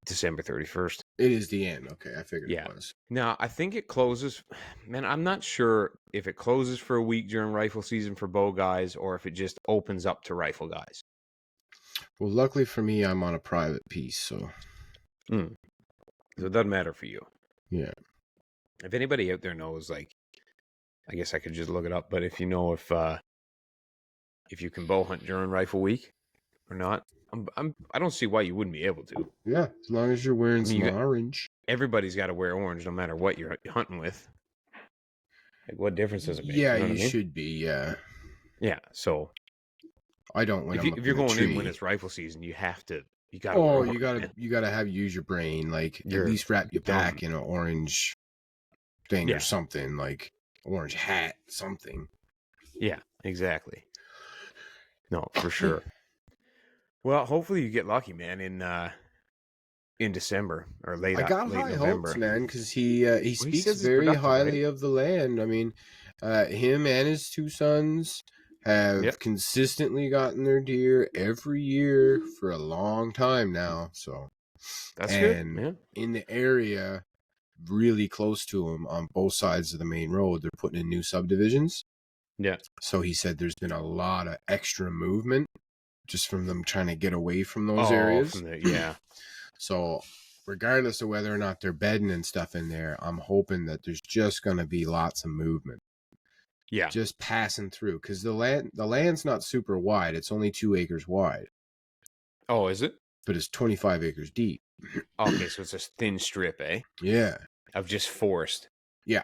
Speaker 1: December 31st.
Speaker 2: It is the end. Okay, I figured
Speaker 1: Yeah.
Speaker 2: it was.
Speaker 1: Now, I think it closes. Man, I'm not sure if it closes for a week during rifle season for bow guys or if it just opens up to rifle guys.
Speaker 2: Well, luckily for me, I'm on a private piece, so.
Speaker 1: So it doesn't matter for you.
Speaker 2: Yeah.
Speaker 1: If anybody out there knows, like, I guess I could just look it up. But if you know if you can bow hunt during rifle week or not, I don't see why you wouldn't be able to.
Speaker 2: Yeah, as long as you're wearing some
Speaker 1: got,
Speaker 2: orange.
Speaker 1: Everybody's got to wear orange no matter what you're hunting with. Like, what difference does it make?
Speaker 2: Yeah,
Speaker 1: you know what I mean?
Speaker 2: should be. Yeah.
Speaker 1: Yeah. So
Speaker 2: I don't when
Speaker 1: if you're going in when it's rifle season, you got to.
Speaker 2: Oh, you gotta use your brain. Like, at least wrap your back in an orange thing or something, like orange hat, something.
Speaker 1: Yeah, exactly. No, for sure. Well, hopefully you get lucky, man. In December or late
Speaker 2: high
Speaker 1: November,
Speaker 2: hopes, man, because he speaks very
Speaker 1: productive,
Speaker 2: highly
Speaker 1: right?
Speaker 2: of the land. I mean, him and his two sons have consistently gotten their deer every year for a long time now. So
Speaker 1: that's good. Yeah.
Speaker 2: In the area, really close to him on both sides of the main road, they're putting in new subdivisions.
Speaker 1: Yeah.
Speaker 2: So he said there's been a lot of extra movement just from them trying to get away from those areas.
Speaker 1: Yeah.
Speaker 2: So regardless of whether or not they're bedding and stuff in there, I'm hoping that there's just going to be lots of movement.
Speaker 1: Yeah.
Speaker 2: just passing through, because the land's not super wide. It's only 2 acres wide,
Speaker 1: Oh, is it?
Speaker 2: but it's 25 acres deep.
Speaker 1: Okay, so it's a thin strip, eh?
Speaker 2: Yeah,
Speaker 1: Of just forest.
Speaker 2: yeah.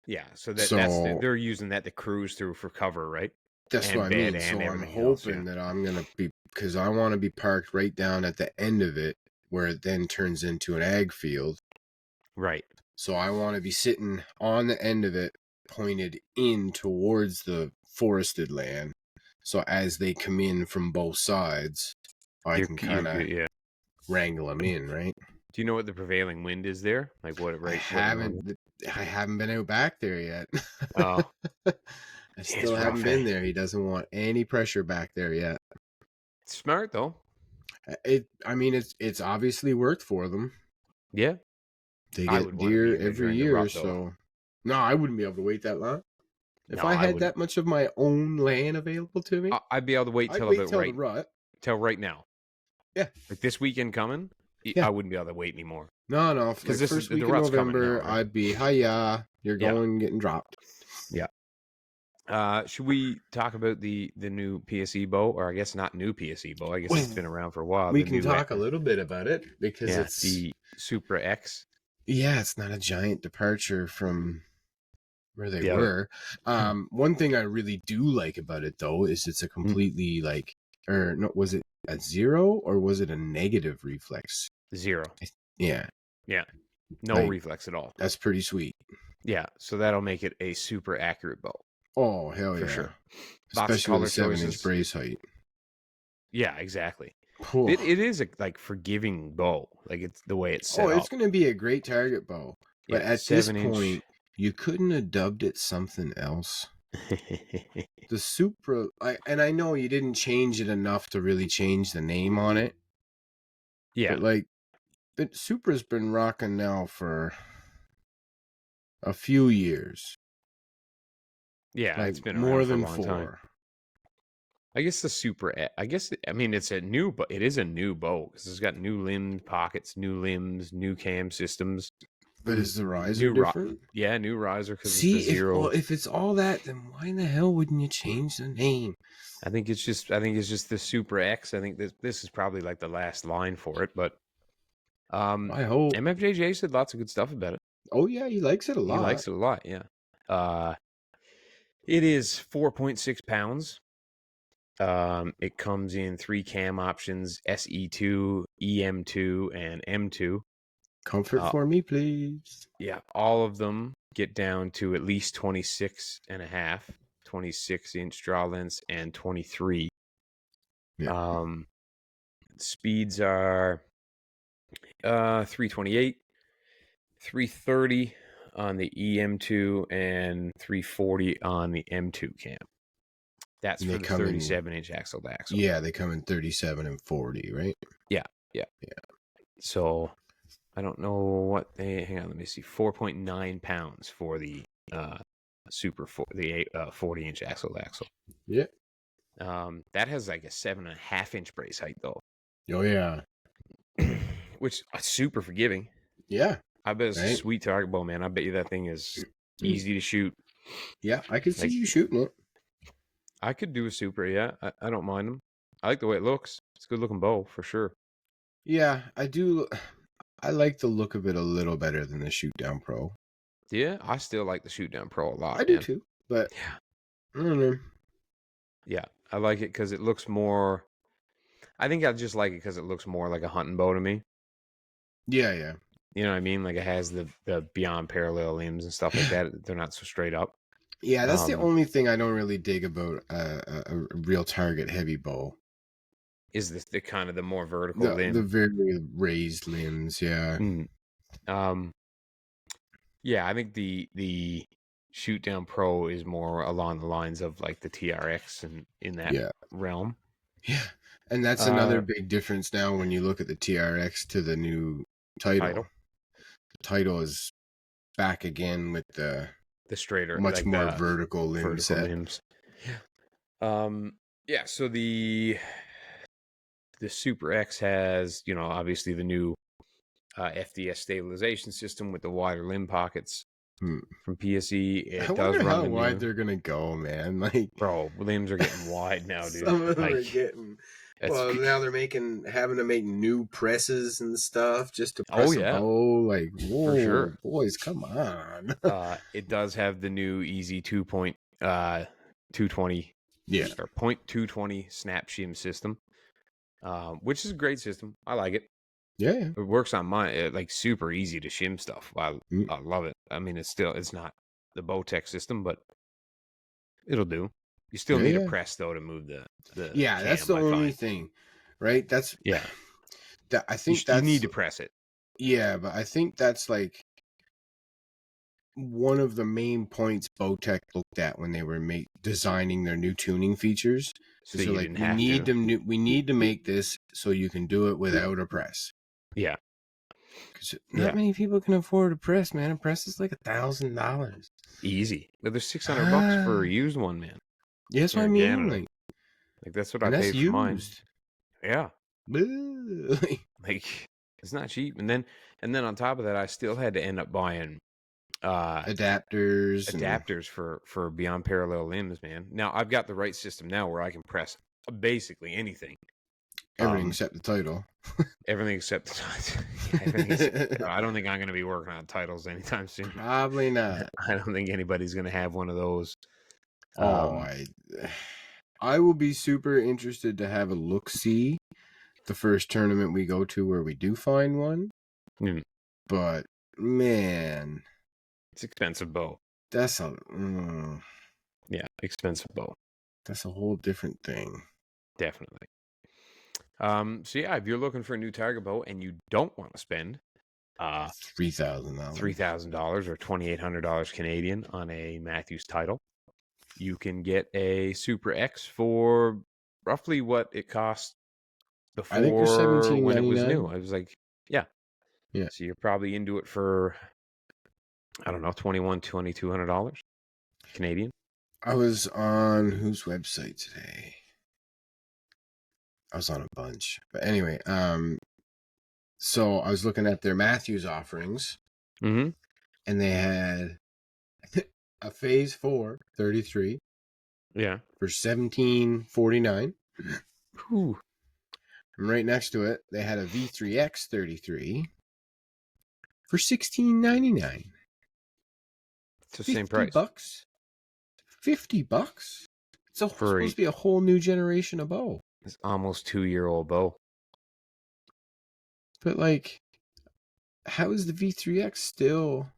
Speaker 1: Yeah, so
Speaker 2: So
Speaker 1: they're using that to cruise through for cover, right?
Speaker 2: that's what
Speaker 1: And
Speaker 2: I
Speaker 1: bed
Speaker 2: mean.
Speaker 1: and
Speaker 2: So I'm
Speaker 1: everything else, yeah.
Speaker 2: hoping that I'm gonna be, because I want to be parked right down at the end of it, where it then turns into an ag field.
Speaker 1: Right.
Speaker 2: So I want to be sitting on the end of it, pointed in towards the forested land. So as they come in from both sides, I can
Speaker 1: You're
Speaker 2: kind of
Speaker 1: good, yeah.
Speaker 2: wrangle them in, right?
Speaker 1: Do you know what the prevailing wind is there? Like
Speaker 2: I
Speaker 1: what the normal?
Speaker 2: haven't, I haven't been out back there yet.
Speaker 1: Oh,
Speaker 2: I
Speaker 1: yeah,
Speaker 2: still
Speaker 1: it's
Speaker 2: haven't
Speaker 1: rough, eh?
Speaker 2: been there. He doesn't want any pressure back there yet.
Speaker 1: Smart though.
Speaker 2: I mean, it's obviously worked for them.
Speaker 1: Yeah.
Speaker 2: They
Speaker 1: I
Speaker 2: get
Speaker 1: would want to be
Speaker 2: deer
Speaker 1: in there
Speaker 2: every
Speaker 1: during the
Speaker 2: year,
Speaker 1: rut though.
Speaker 2: so no, I wouldn't be able to wait that long. If
Speaker 1: No,
Speaker 2: I
Speaker 1: I
Speaker 2: had
Speaker 1: wouldn't.
Speaker 2: that much of my own land available to me,
Speaker 1: I'd be able to wait
Speaker 2: I'd
Speaker 1: till
Speaker 2: wait
Speaker 1: about
Speaker 2: till the
Speaker 1: right
Speaker 2: rut.
Speaker 1: till right now.
Speaker 2: Yeah,
Speaker 1: Like this weekend coming,
Speaker 2: yeah.
Speaker 1: I wouldn't be able to wait anymore
Speaker 2: No,
Speaker 1: because
Speaker 2: like
Speaker 1: this is
Speaker 2: first
Speaker 1: the
Speaker 2: week of
Speaker 1: rut's coming now,
Speaker 2: November,
Speaker 1: right?
Speaker 2: I'd be, hiya, you're
Speaker 1: Yeah.
Speaker 2: going getting dropped.
Speaker 1: Yeah. Should we talk about the new PSE bow, or I guess not new PSE bow? I guess
Speaker 2: Well,
Speaker 1: it's been around for a while.
Speaker 2: we
Speaker 1: The
Speaker 2: can
Speaker 1: new,
Speaker 2: talk a little bit about it because
Speaker 1: yeah, the Supra X.
Speaker 2: it's not a giant departure from where they
Speaker 1: Yeah,
Speaker 2: were. One thing I really do like about it though is it's a completely like, or no, was it a zero or was it a negative reflex?
Speaker 1: 0.
Speaker 2: Yeah,
Speaker 1: Yeah, no
Speaker 2: like
Speaker 1: reflex at all.
Speaker 2: that's pretty sweet.
Speaker 1: Yeah, so that'll make it a super accurate bow
Speaker 2: Oh hell
Speaker 1: for
Speaker 2: yeah,
Speaker 1: sure. Lots of
Speaker 2: especially with a
Speaker 1: color
Speaker 2: 7 inch
Speaker 1: choices.
Speaker 2: brace height.
Speaker 1: Yeah, exactly.
Speaker 2: Whew.
Speaker 1: It is a like forgiving bow. Like it's the way it's
Speaker 2: Oh,
Speaker 1: set
Speaker 2: it's
Speaker 1: up.
Speaker 2: gonna be a great target bow, but
Speaker 1: Yeah,
Speaker 2: at this
Speaker 1: 7 inch.
Speaker 2: point, you couldn't have dubbed it something else. The Supra, and I know you didn't change it enough to really change the name on it,
Speaker 1: Yeah,
Speaker 2: but like, the Supra's been rocking now for a few years,
Speaker 1: yeah,
Speaker 2: like
Speaker 1: it's been around
Speaker 2: more
Speaker 1: for a
Speaker 2: than
Speaker 1: long time.
Speaker 2: 4.
Speaker 1: I guess the Super. I guess I mean it's a new, but it is a new bow because it's got new limb pockets, new limbs, new cam systems,
Speaker 2: But is the riser
Speaker 1: new rock.
Speaker 2: different?
Speaker 1: Yeah, new riser because it's the
Speaker 2: See, if
Speaker 1: zero.
Speaker 2: if it's all that, then why in the hell wouldn't you change the name?
Speaker 1: I think it's just the Super X. I think this is probably like the last line for it, but
Speaker 2: I hope.
Speaker 1: MFJJ said lots of good stuff about it.
Speaker 2: Oh yeah, he likes it a
Speaker 1: He
Speaker 2: lot.
Speaker 1: likes it a lot. Yeah. It is 4.6 pounds. It comes in 3 cam options: SE2, EM2, and M2.
Speaker 2: Comfort for me, please.
Speaker 1: Yeah, all of them get down to at least 26 and a half, 26-inch draw lengths, and 23.
Speaker 2: Yeah.
Speaker 1: Speeds are 328, 330 on the EM2, and 340 on the M2 cam. That's
Speaker 2: And
Speaker 1: for
Speaker 2: they
Speaker 1: the
Speaker 2: come in,
Speaker 1: 37-inch axle to axle.
Speaker 2: yeah, they come in 37 and 40, right?
Speaker 1: Yeah. So I don't know what they. Hang on, let me see. 4.9 pounds for the Super 40-inch axle to axle.
Speaker 2: Yeah.
Speaker 1: That has like a 7.5-inch brace height though,
Speaker 2: Oh yeah.
Speaker 1: which is super forgiving.
Speaker 2: Yeah.
Speaker 1: I bet it's a
Speaker 2: Right.
Speaker 1: sweet target bow, man. I bet you that thing is easy to shoot.
Speaker 2: Yeah, I could see
Speaker 1: Like
Speaker 2: you shooting it.
Speaker 1: I could do a super, yeah. I don't mind them. I like the way it looks. It's a good looking bow for sure.
Speaker 2: Yeah, I do. I like the look of it a little better than the Shoot Down Pro.
Speaker 1: Yeah, I still like the Shoot Down Pro a
Speaker 2: I
Speaker 1: lot,
Speaker 2: do
Speaker 1: man.
Speaker 2: too, but
Speaker 1: Yeah,
Speaker 2: I don't know.
Speaker 1: yeah, I like it because it looks more. I think I just like it because it looks more like a hunting bow to me.
Speaker 2: Yeah, yeah.
Speaker 1: You know what I mean? Like it has the beyond parallel limbs and stuff like that. They're not so straight up.
Speaker 2: Yeah, that's the
Speaker 1: Um,
Speaker 2: only thing I don't really dig about a real target heavy bow.
Speaker 1: is the kind of the more vertical
Speaker 2: The
Speaker 1: limb?
Speaker 2: very raised limbs, yeah.
Speaker 1: Mm. Yeah, I think the Shoot Down Pro is more along the lines of like the TRX and in that
Speaker 2: Yeah.
Speaker 1: realm.
Speaker 2: Yeah. And that's another big difference now when you look at the TRX to the new title.
Speaker 1: Title,
Speaker 2: The title is back again with the
Speaker 1: the straighter,
Speaker 2: much
Speaker 1: like
Speaker 2: more
Speaker 1: the
Speaker 2: vertical limb
Speaker 1: vertical
Speaker 2: set.
Speaker 1: limbs. Yeah. So the Super X has, obviously the new FDS stabilization system with the wider limb pockets. from PSE.
Speaker 2: I
Speaker 1: It does
Speaker 2: wonder
Speaker 1: run
Speaker 2: how
Speaker 1: the
Speaker 2: wide
Speaker 1: new.
Speaker 2: they're gonna go, man. Like,
Speaker 1: Bro, limbs are getting wide now, dude.
Speaker 2: some of them are
Speaker 1: Like,
Speaker 2: getting.
Speaker 1: that's
Speaker 2: Well, now they're having to make new presses and stuff just to
Speaker 1: oh
Speaker 2: press a
Speaker 1: yeah,
Speaker 2: bow. Like,
Speaker 1: for
Speaker 2: whoa,
Speaker 1: sure.
Speaker 2: boys, come on.
Speaker 1: It does have the new Easy 2.220
Speaker 2: Yeah,
Speaker 1: or .220 snap shim system, which is a great system. I like it.
Speaker 2: yeah.
Speaker 1: It works on mine, like super easy to shim stuff.
Speaker 2: Mm.
Speaker 1: I love it. I mean, it's not the Bowtech system, but it'll do. You still
Speaker 2: Yeah,
Speaker 1: need a
Speaker 2: yeah.
Speaker 1: press though to move the
Speaker 2: Yeah, that's
Speaker 1: cam.
Speaker 2: the
Speaker 1: I
Speaker 2: only
Speaker 1: find.
Speaker 2: thing, right? That's
Speaker 1: Yeah,
Speaker 2: that. I think
Speaker 1: you need
Speaker 2: that's
Speaker 1: to press it.
Speaker 2: yeah, but I think that's like one of the main points Bowtech looked at when they were designing their new tuning features.
Speaker 1: So
Speaker 2: Is they're
Speaker 1: you
Speaker 2: like,
Speaker 1: didn't have to.
Speaker 2: we need to make this so you can do it without a press.
Speaker 1: Yeah,
Speaker 2: Because not
Speaker 1: yeah,
Speaker 2: many people can afford a press, man. A press is like $1,000.
Speaker 1: easy. But there's $600 for
Speaker 2: Ah,
Speaker 1: a used one, man.
Speaker 2: yeah, that's what
Speaker 1: Here
Speaker 2: I
Speaker 1: in
Speaker 2: mean.
Speaker 1: Canada, like that's what I
Speaker 2: And that's
Speaker 1: paid for mine.
Speaker 2: used.
Speaker 1: Yeah,
Speaker 2: Bleh.
Speaker 1: like it's not cheap. And then on top of that, I still had to end up buying uh
Speaker 2: Adapters and
Speaker 1: adapters for beyond parallel limbs, man. Now I've got the right system now where I can press basically anything.
Speaker 2: everything except the title.
Speaker 1: Everything except everything except, I don't think I'm going to be working on titles anytime soon.
Speaker 2: Probably not.
Speaker 1: I don't think anybody's going to have one of those.
Speaker 2: Oh,
Speaker 1: Um,
Speaker 2: I will be super interested to have a look see the first tournament we go to where we do find one.
Speaker 1: mm,
Speaker 2: But man,
Speaker 1: it's expensive bow.
Speaker 2: that's a
Speaker 1: Yeah, expensive bow.
Speaker 2: that's a whole different thing.
Speaker 1: Definitely. So yeah, if you're looking for a new target bow and you don't want to spend
Speaker 2: $3,000.
Speaker 1: $3,000 or $2,800 Canadian on a Matthews title, you can get a Supra X for roughly what it cost
Speaker 2: I think they're
Speaker 1: before when it was new.
Speaker 2: $17.99.
Speaker 1: I was like, yeah.
Speaker 2: Yeah,
Speaker 1: So you're probably into it for, I don't know, $2,200 Canadian.
Speaker 2: I was on whose website today? I was on a bunch, but anyway, so I was looking at their Matthews offerings,
Speaker 1: Mm-hmm.
Speaker 2: and they had a Phase 4 33
Speaker 1: Yeah.
Speaker 2: for $17.49.
Speaker 1: Whew.
Speaker 2: And right next to it, they had a V3X 33 for $16.99.
Speaker 1: It's the same
Speaker 2: 50
Speaker 1: price.
Speaker 2: bucks? $50? It's supposed to be a whole new generation of bow.
Speaker 1: It's almost 2-year-old bow.
Speaker 2: But like, how is the V3X still?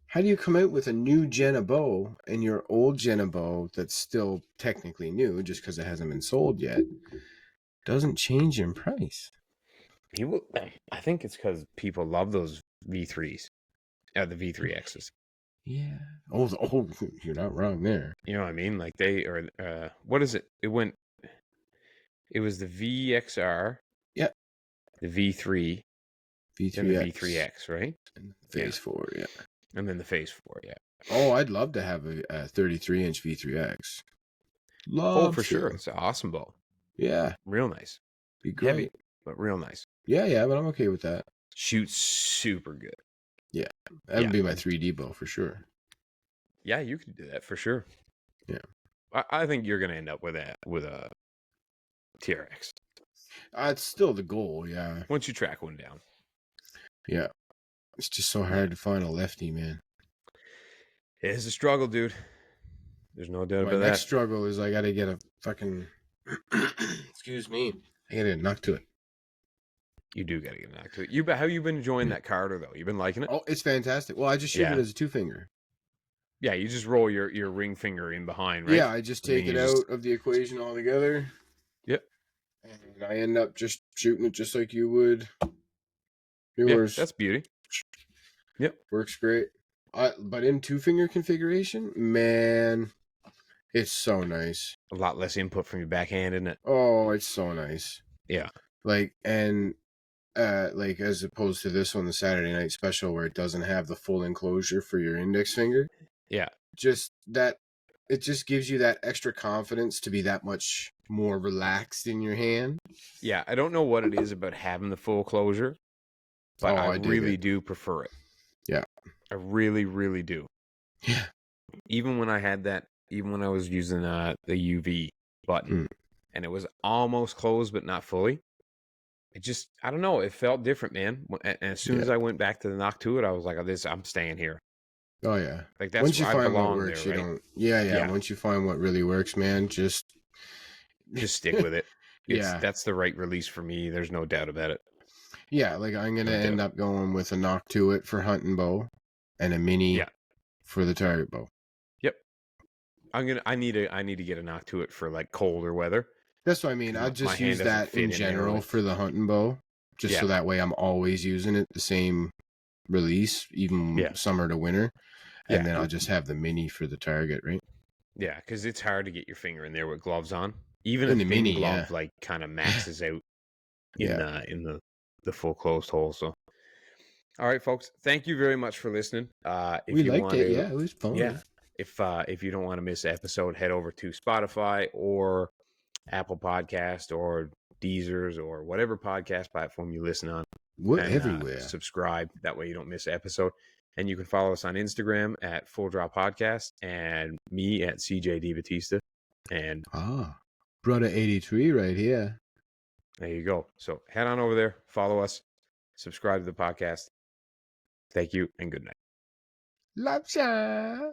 Speaker 2: How do you come out with a new gen of bow and your old gen of bow that's still technically new just because it hasn't been sold yet doesn't change in price?
Speaker 1: I think it's because people love those V3s, the V3Xs.
Speaker 2: Yeah. Oh, you're not wrong there.
Speaker 1: You know what I mean? Like they are. What is it? It was the VXR,
Speaker 2: Yep.
Speaker 1: the V3, then the
Speaker 2: V3X.
Speaker 1: V3X, right?
Speaker 2: And Phase 4, yeah.
Speaker 1: And then the Phase 4, yeah.
Speaker 2: Oh, I'd love to have a 33-inch V3X.
Speaker 1: Oh, for sure. It's an awesome bow.
Speaker 2: Yeah.
Speaker 1: Real nice.
Speaker 2: Be great.
Speaker 1: Heavy, but real nice.
Speaker 2: Yeah, but I'm okay with that.
Speaker 1: Shoots super good.
Speaker 2: Yeah. That would be my 3D bow for sure.
Speaker 1: Yeah, you could do that for sure.
Speaker 2: Yeah.
Speaker 1: I think you're going to end up with a TRX.
Speaker 2: It's still the goal, yeah.
Speaker 1: Once you track one down.
Speaker 2: Yeah. It's just so hard to find a lefty, man.
Speaker 1: It is a struggle, dude. There's no doubt about that.
Speaker 2: My next struggle is I got to get a fucking... Excuse me. I got to get knocked to it.
Speaker 1: You do got to get knocked to it. How you been enjoying that Carter, though? You been liking it?
Speaker 2: Oh, it's fantastic. Well, I just shoot it as a 2-finger.
Speaker 1: Yeah, you just roll your ring finger in behind, right?
Speaker 2: Yeah, I just take it out of the equation altogether.
Speaker 1: Yep.
Speaker 2: And I end up just shooting it just like you would
Speaker 1: yours. Yeah, that's beauty. Yep.
Speaker 2: Works great. But in 2-finger configuration, man, it's so nice.
Speaker 1: A lot less input from your backhand, isn't it?
Speaker 2: Oh, it's so nice.
Speaker 1: Yeah.
Speaker 2: Like as opposed to this one, the Saturday Night Special, where it doesn't have the full enclosure for your index finger.
Speaker 1: Yeah.
Speaker 2: Just that, it just gives you that extra confidence to be that much more relaxed in your hand.
Speaker 1: Yeah, I don't know what it is about having the full closure, but I really do prefer it.
Speaker 2: Yeah.
Speaker 1: I really, really do.
Speaker 2: Yeah.
Speaker 1: Even when I had that, even when I was using the UV button,
Speaker 2: Mm,
Speaker 1: and it was almost closed but not fully. It just, I don't know, it felt different, man. And as soon
Speaker 2: yeah.
Speaker 1: as I went back to the knock to it, I was like, oh, I'm staying here.
Speaker 2: Oh yeah.
Speaker 1: Like that's
Speaker 2: Once
Speaker 1: where
Speaker 2: you
Speaker 1: I
Speaker 2: find what
Speaker 1: belong there,
Speaker 2: works, you
Speaker 1: right?
Speaker 2: don't. Yeah, yeah.
Speaker 1: Yeah,
Speaker 2: Once you find what really works, man, just
Speaker 1: just stick with it.
Speaker 2: yeah,
Speaker 1: That's the right release for me. There's no doubt about it.
Speaker 2: yeah. Like I'm gonna
Speaker 1: No
Speaker 2: end
Speaker 1: doubt.
Speaker 2: up going with a knock to it for hunting bow, and a mini
Speaker 1: Yeah.
Speaker 2: for the target bow.
Speaker 1: Yep. I need to get a knock to it for like colder weather
Speaker 2: That's what I mean.
Speaker 1: because
Speaker 2: I
Speaker 1: my
Speaker 2: just
Speaker 1: hand
Speaker 2: use
Speaker 1: doesn't
Speaker 2: that
Speaker 1: fit
Speaker 2: in
Speaker 1: in there
Speaker 2: general
Speaker 1: really.
Speaker 2: for the hunting bow, just
Speaker 1: Yeah.
Speaker 2: so that way I'm always using it the same release, even
Speaker 1: Yeah.
Speaker 2: summer to winter, and
Speaker 1: Yeah.
Speaker 2: then I'll just have the mini for the target, right?
Speaker 1: Yeah. Because it's hard to get your finger in there with gloves on. Even a
Speaker 2: In the
Speaker 1: thin
Speaker 2: mini, yeah,
Speaker 1: glove like kind of maxes out
Speaker 2: yeah.
Speaker 1: in the full closed hole. So all right, folks. Thank you very much for listening.
Speaker 2: We
Speaker 1: If you
Speaker 2: liked
Speaker 1: want
Speaker 2: it.
Speaker 1: to,
Speaker 2: Yeah, it was
Speaker 1: yeah,
Speaker 2: fun.
Speaker 1: if you don't want to miss an episode, head over to Spotify or Apple Podcast or Deezers or whatever podcast platform you listen on,
Speaker 2: We're
Speaker 1: and
Speaker 2: everywhere.
Speaker 1: subscribe. That way you don't miss an episode. And you can follow us on Instagram at Full Draw Podcast and me at CJ Batista. And
Speaker 2: Ah, brother 83 right here.
Speaker 1: there you go. So head on over there, follow us, subscribe to the podcast. Thank you and good night.
Speaker 2: Love ya.